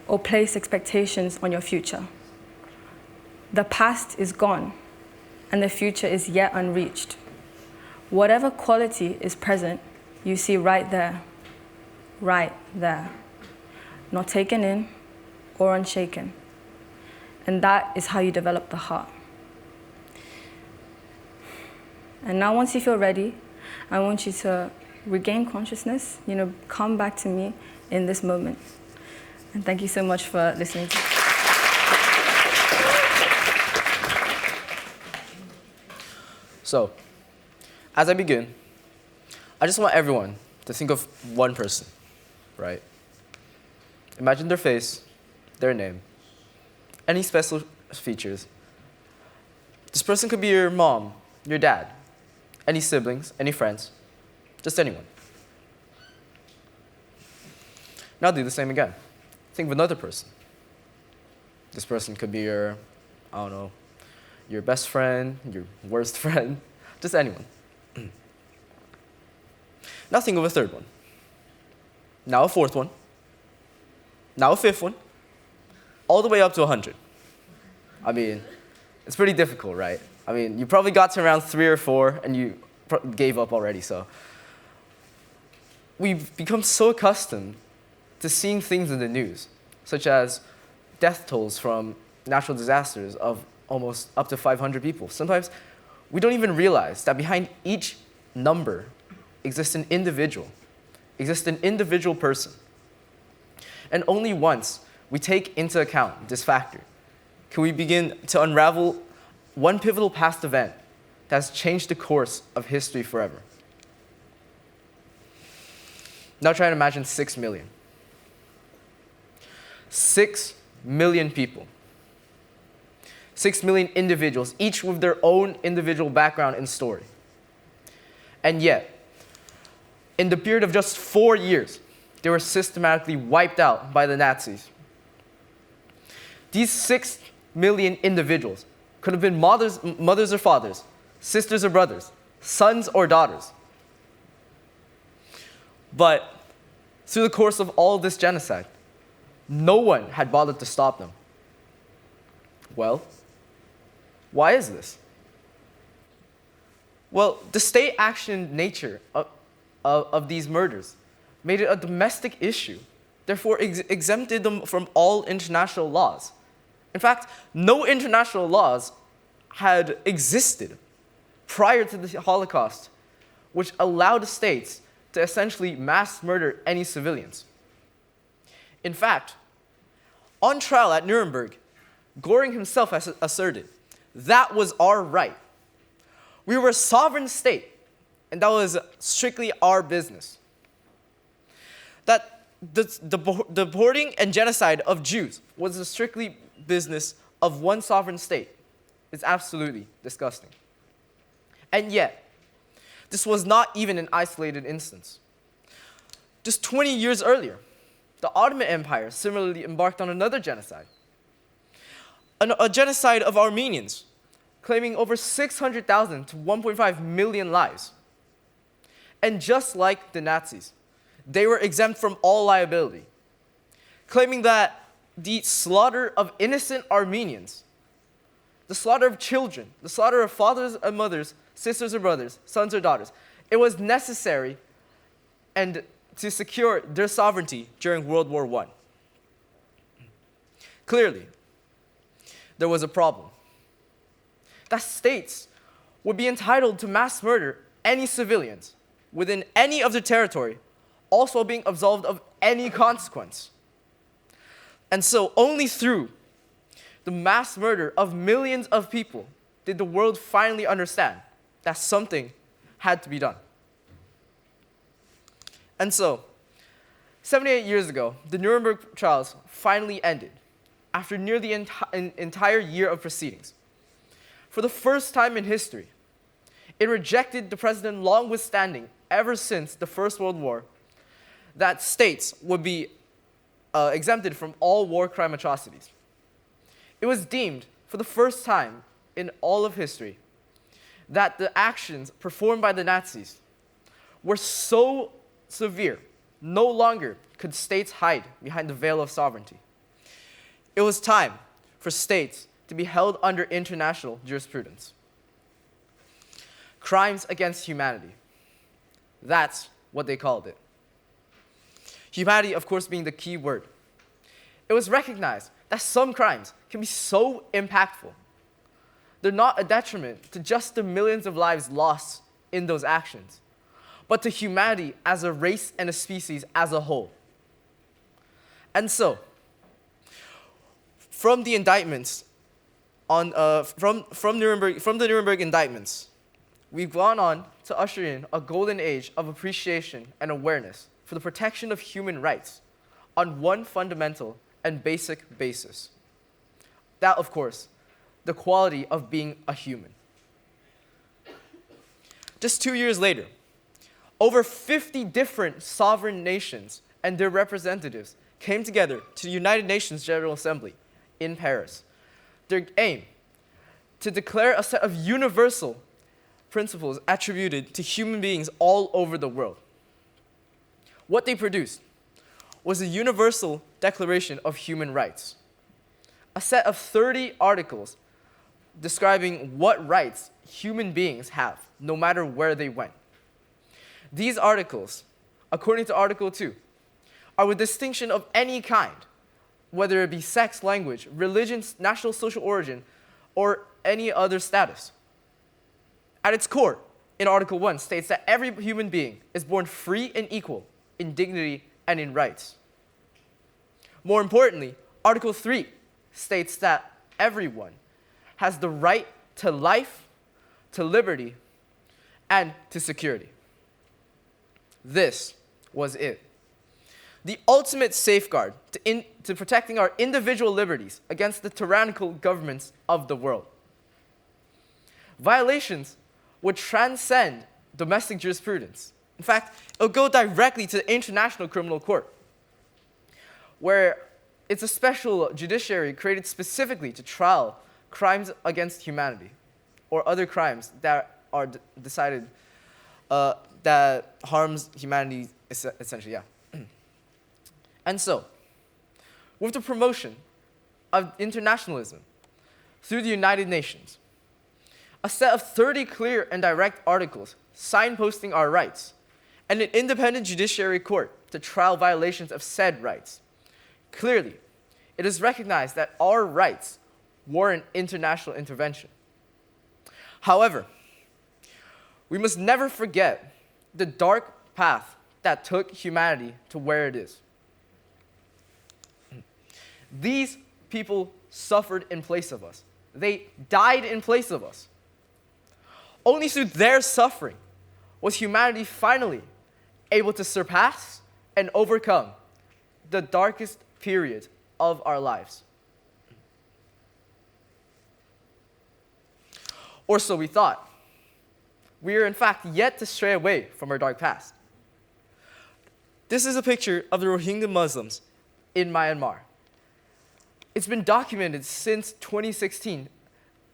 or place expectations on your future. The past is gone, and the future is yet unreached. Whatever quality is present, you see right there, not taken in or unshaken. And that is how you develop the heart. And now once you feel ready, I want you to regain consciousness, come back to me in this moment. And thank you so much for listening to me. So, as I begin, I just want everyone to think of one person, right? Imagine their face, their name, any special features. This person could be your mom, your dad, any siblings, any friends, just anyone. Now do the same again. Think of another person. This person could be your best friend, your worst friend, just anyone. Now think of a third one. Now a fourth one. Now a fifth one. All the way up to 100. It's pretty difficult, right? You probably got to around 3 or 4 and you gave up already, so. We've become so accustomed to seeing things in the news, such as death tolls from natural disasters of almost up to 500 people. Sometimes we don't even realize that behind each number exists an individual person. And only once we take into account this factor can we begin to unravel one pivotal past event that has changed the course of history forever. Now try to imagine 6 million. 6 million people. 6 million individuals, each with their own individual background and story. And yet, in the period of just 4 years, they were systematically wiped out by the Nazis. These 6 million individuals could have been mothers or fathers, sisters or brothers, sons or daughters. But through the course of all this genocide, no one had bothered to stop them. Well, why is this? Well, the state action nature of these murders made it a domestic issue, therefore exempted them from all international laws. In fact, no international laws had existed prior to the Holocaust, which allowed the states to essentially mass murder any civilians. In fact, on trial at Nuremberg, Göring himself has asserted, that was our right. We were a sovereign state, and that was strictly our business. That the deporting and genocide of Jews was a strictly business of one sovereign state. It's absolutely disgusting. And yet, this was not even an isolated instance. Just 20 years earlier, the Ottoman Empire similarly embarked on another genocide. A genocide of Armenians, claiming over 600,000 to 1.5 million lives. And just like the Nazis, they were exempt from all liability, claiming that the slaughter of innocent Armenians, the slaughter of children, the slaughter of fathers and mothers, sisters or brothers, sons or daughters, it was necessary and to secure their sovereignty during World War I. Clearly, there was a problem. That states would be entitled to mass murder any civilians within any of their territory, also being absolved of any consequence. And so only through the mass murder of millions of people did the world finally understand that something had to be done. And so, 78 years ago, the Nuremberg trials finally ended after nearly an entire year of proceedings. For the first time in history, it rejected the precedent long withstanding ever since the First World War that states would be exempted from all war crime atrocities. It was deemed, for the first time in all of history, that the actions performed by the Nazis were so severe, no longer could states hide behind the veil of sovereignty. It was time for states to be held under international jurisprudence. Crimes against humanity. That's what they called it. Humanity, of course, being the key word. It was recognized that some crimes can be so impactful. They're not a detriment to just the millions of lives lost in those actions, but to humanity as a race and a species as a whole. And so, from the indictments from the Nuremberg indictments, we've gone on to usher in a golden age of appreciation and awareness for the protection of human rights on one fundamental and basic basis. That, of course, the quality of being a human. Just 2 years later, over 50 different sovereign nations and their representatives came together to the United Nations General Assembly in Paris. Their aim, to declare a set of universal principles attributed to human beings all over the world. What they produced was a Universal Declaration of Human Rights, a set of 30 articles describing what rights human beings have, no matter where they went. These articles, according to Article 2, are with distinction of any kind, whether it be sex, language, religion, national social origin, or any other status. At its core, in Article 1, states that every human being is born free and equal in dignity and in rights. More importantly, Article 3 states that everyone has the right to life, to liberty, and to security. This was it. The ultimate safeguard to protecting our individual liberties against the tyrannical governments of the world. Violations would transcend domestic jurisprudence. In fact, it'll go directly to the International Criminal Court, where it's a special judiciary created specifically to trial crimes against humanity or other crimes that are decided that harms humanity, essentially, yeah. And so, with the promotion of internationalism through the United Nations, a set of 30 clear and direct articles signposting our rights, and an independent judiciary court to trial violations of said rights. Clearly, it is recognized that our rights warrant international intervention. However, we must never forget the dark path that took humanity to where it is. These people suffered in place of us. They died in place of us. Only through their suffering was humanity finally able to surpass and overcome the darkest period of our lives. Or so we thought. We are in fact yet to stray away from our dark past. This is a picture of the Rohingya Muslims in Myanmar. It's been documented since 2016,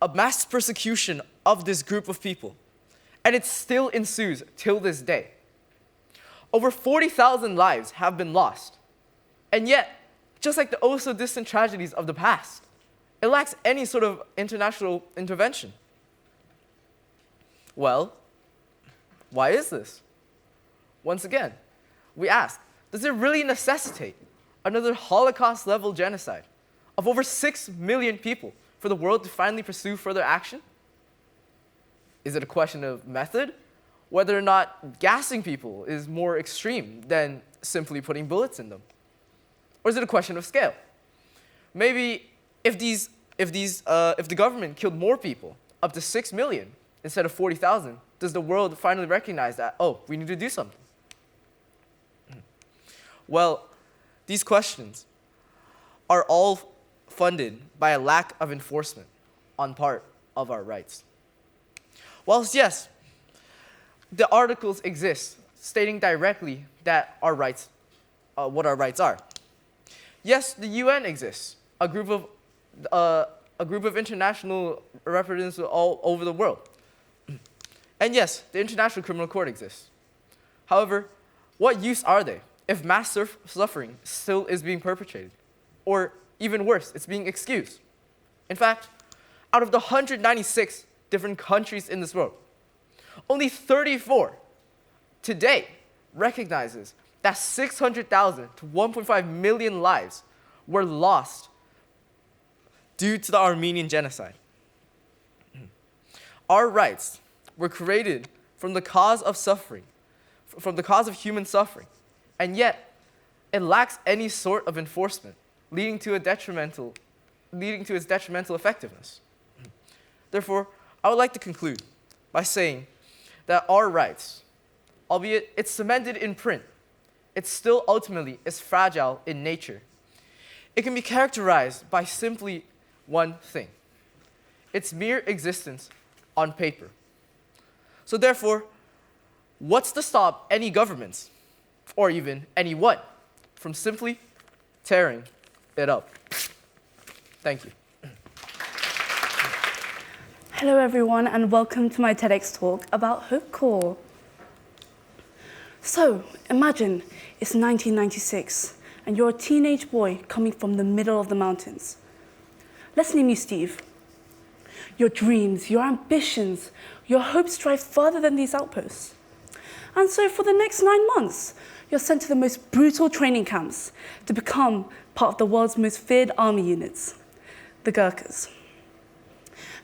a mass persecution of this group of people, and it still ensues till this day. Over 40,000 lives have been lost, and yet, just like the oh-so-distant tragedies of the past, it lacks any sort of international intervention. Well, why is this? Once again, we ask, does it really necessitate another Holocaust-level genocide of over 6 million people for the world to finally pursue further action? Is it a question of method? Whether or not gassing people is more extreme than simply putting bullets in them? Or is it a question of scale? Maybe if the government killed more people, up to 6 million instead of 40,000, does the world finally recognize that, oh, we need to do something? Well, these questions are all funded by a lack of enforcement on part of our rights. Whilst, yes, the articles exist stating directly that our rights, what our rights are. Yes, the UN exists, a group of international representatives all over the world. And yes, the International Criminal Court exists. However, what use are they if mass suffering still is being perpetrated? Or even worse, it's being excused. In fact, out of the 196 different countries in this world, only 34 today recognizes that 600,000 to 1.5 million lives were lost due to the Armenian genocide. Our rights were created from the cause of suffering, from the cause of human suffering, and yet it lacks any sort of enforcement, leading to its detrimental effectiveness. Therefore, I would like to conclude by saying that our rights, albeit it's cemented in print, it still ultimately is fragile in nature. It can be characterized by simply one thing: its mere existence on paper. So therefore, what's to stop any governments, or even anyone, from simply tearing it up? Thank you. Hello everyone, and welcome to my TEDx talk about Hopecore. So, imagine it's 1996, and you're a teenage boy coming from the middle of the mountains. Let's name you Steve. Your dreams, your ambitions, your hopes drive further than these outposts. And so for the next 9 months, you're sent to the most brutal training camps to become part of the world's most feared army units, the Gurkhas.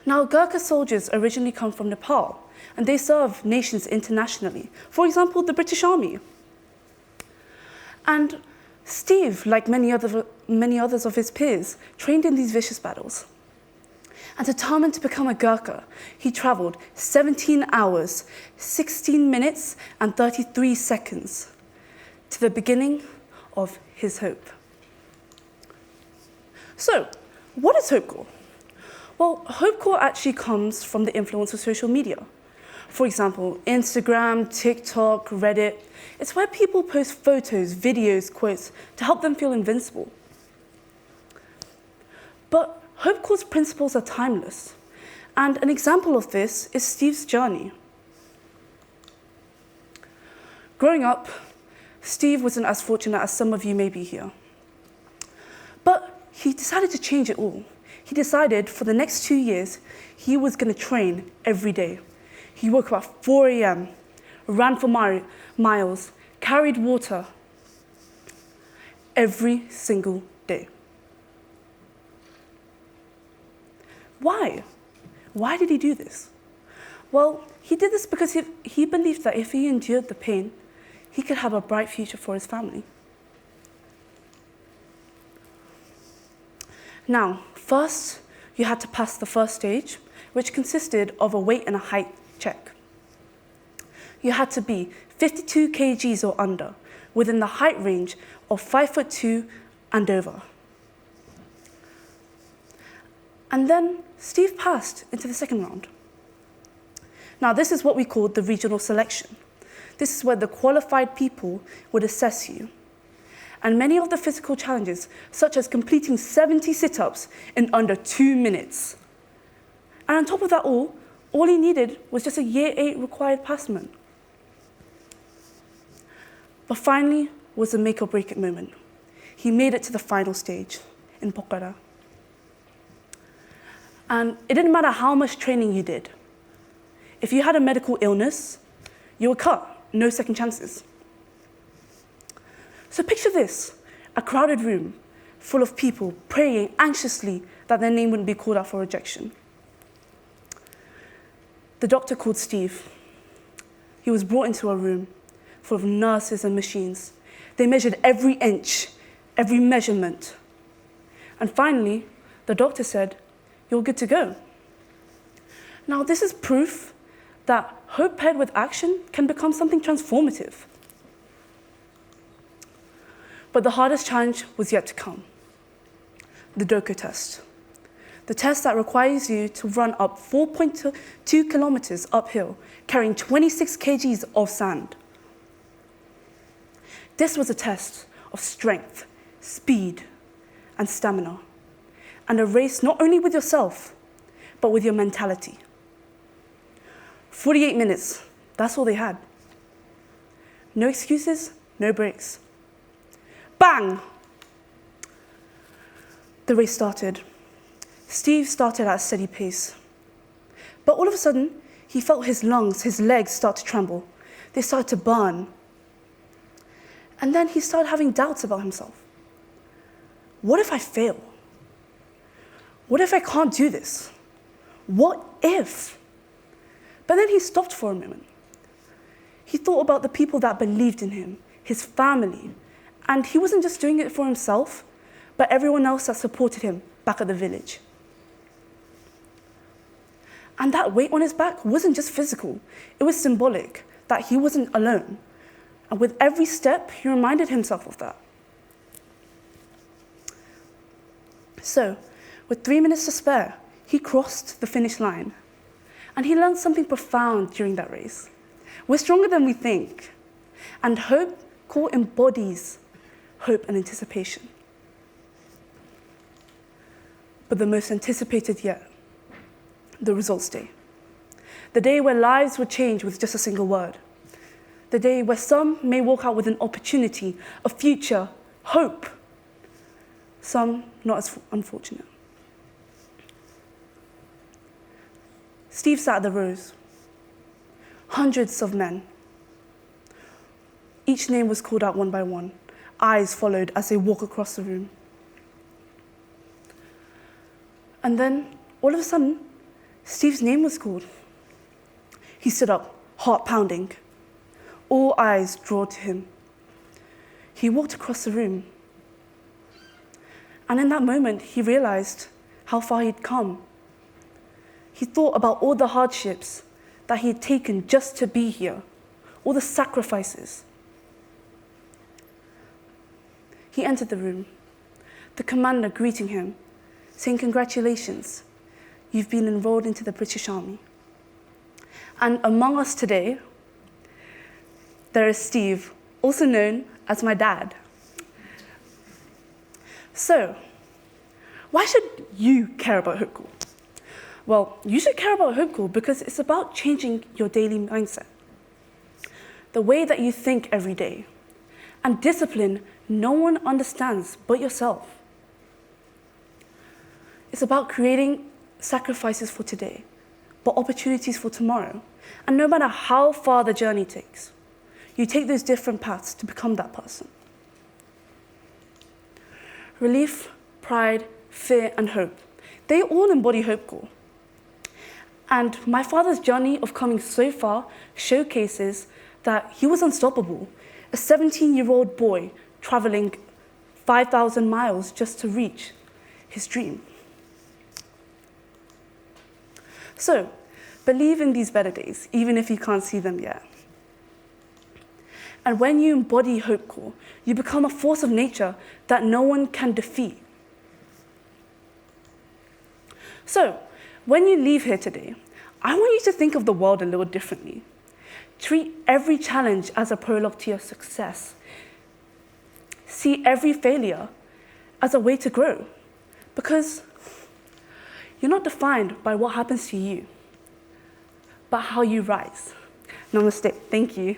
Now, Gurkha soldiers originally come from Nepal, and they serve nations internationally. For example, the British Army. And Steve, like many others of his peers, trained in these vicious battles. And determined to become a Gurkha, he traveled 17 hours, 16 minutes, and 33 seconds to the beginning of his hope. So, what is Hopecore? Well, Hopecore actually comes from the influence of social media. For example, Instagram, TikTok, Reddit. It's where people post photos, videos, quotes to help them feel invincible. But Hopecore's principles are timeless. And an example of this is Steve's journey. Growing up, Steve wasn't as fortunate as some of you may be here. But he decided to change it all. He decided for the next 2 years, he was going to train every day. He woke up at 4 a.m., ran for miles, carried water every single day. Why? Why did he do this? Well, he did this because he believed that if he endured the pain, he could have a bright future for his family. Now, first, you had to pass the first stage, which consisted of a weight and a height check. You had to be 52 kgs or under, within the height range of 5'2" and over. And then Steve passed into the second round. Now, this is what we call the regional selection. This is where the qualified people would assess you. And many of the physical challenges, such as completing 70 sit-ups in under 2 minutes. And on top of that all he needed was just a year 8 required passment. But finally was the make or break it moment. He made it to the final stage in Pokhara. And it didn't matter how much training you did. If you had a medical illness, you were cut, no second chances. So picture this, a crowded room full of people praying anxiously that their name wouldn't be called out for rejection. The doctor called Steve. He was brought into a room full of nurses and machines. They measured every inch, every measurement. And finally, the doctor said, "You're good to go." Now, this is proof that hope paired with action can become something transformative. But the hardest challenge was yet to come. The DOCO test. The test that requires you to run up 4.2 kilometers uphill, carrying 26 kgs of sand. This was a test of strength, speed, and stamina, and a race not only with yourself, but with your mentality. 48 minutes, that's all they had. No excuses, no breaks. Bang! The race started. Steve started at a steady pace. But all of a sudden, he felt his lungs, his legs start to tremble. They started to burn. And then he started having doubts about himself. What if I fail? What if I can't do this? What if? But then he stopped for a moment. He thought about the people that believed in him, his family, and he wasn't just doing it for himself, but everyone else that supported him back at the village. And that weight on his back wasn't just physical, it was symbolic that he wasn't alone. And with every step, he reminded himself of that. So, with 3 minutes to spare, he crossed the finish line. And he learned something profound during that race. We're stronger than we think. And Hopecore embodies hope and anticipation. But the most anticipated yet, the results day. The day where lives would change with just a single word. The day where some may walk out with an opportunity, a future, hope. Some not as unfortunate. Steve sat at the rows. Hundreds of men. Each name was called out one by one. Eyes followed as they walked across the room. And then, all of a sudden, Steve's name was called. He stood up, heart pounding. All eyes drawn to him. He walked across the room. And in that moment, he realized how far he'd come. He thought about all the hardships that he had taken just to be here, all the sacrifices. He entered the room, the commander greeting him, saying, "Congratulations, you've been enrolled into the British Army." And among us today, there is Steve, also known as my dad. So, why should you care about Hopecore? Well, you should care about Hopecore because it's about changing your daily mindset, the way that you think every day. And discipline, no one understands but yourself. It's about creating sacrifices for today, but opportunities for tomorrow. And no matter how far the journey takes, you take those different paths to become that person. Relief, pride, fear, and hope, they all embody Hopecore. And my father's journey of coming so far showcases that he was unstoppable, a 17-year-old boy traveling 5,000 miles just to reach his dream. So, believe in these better days, even if you can't see them yet. And when you embody Hopecore, you become a force of nature that no one can defeat. So, when you leave here today, I want you to think of the world a little differently. Treat every challenge as a prologue to your success. See every failure as a way to grow, because you're not defined by what happens to you, but how you rise. Namaste. Thank you.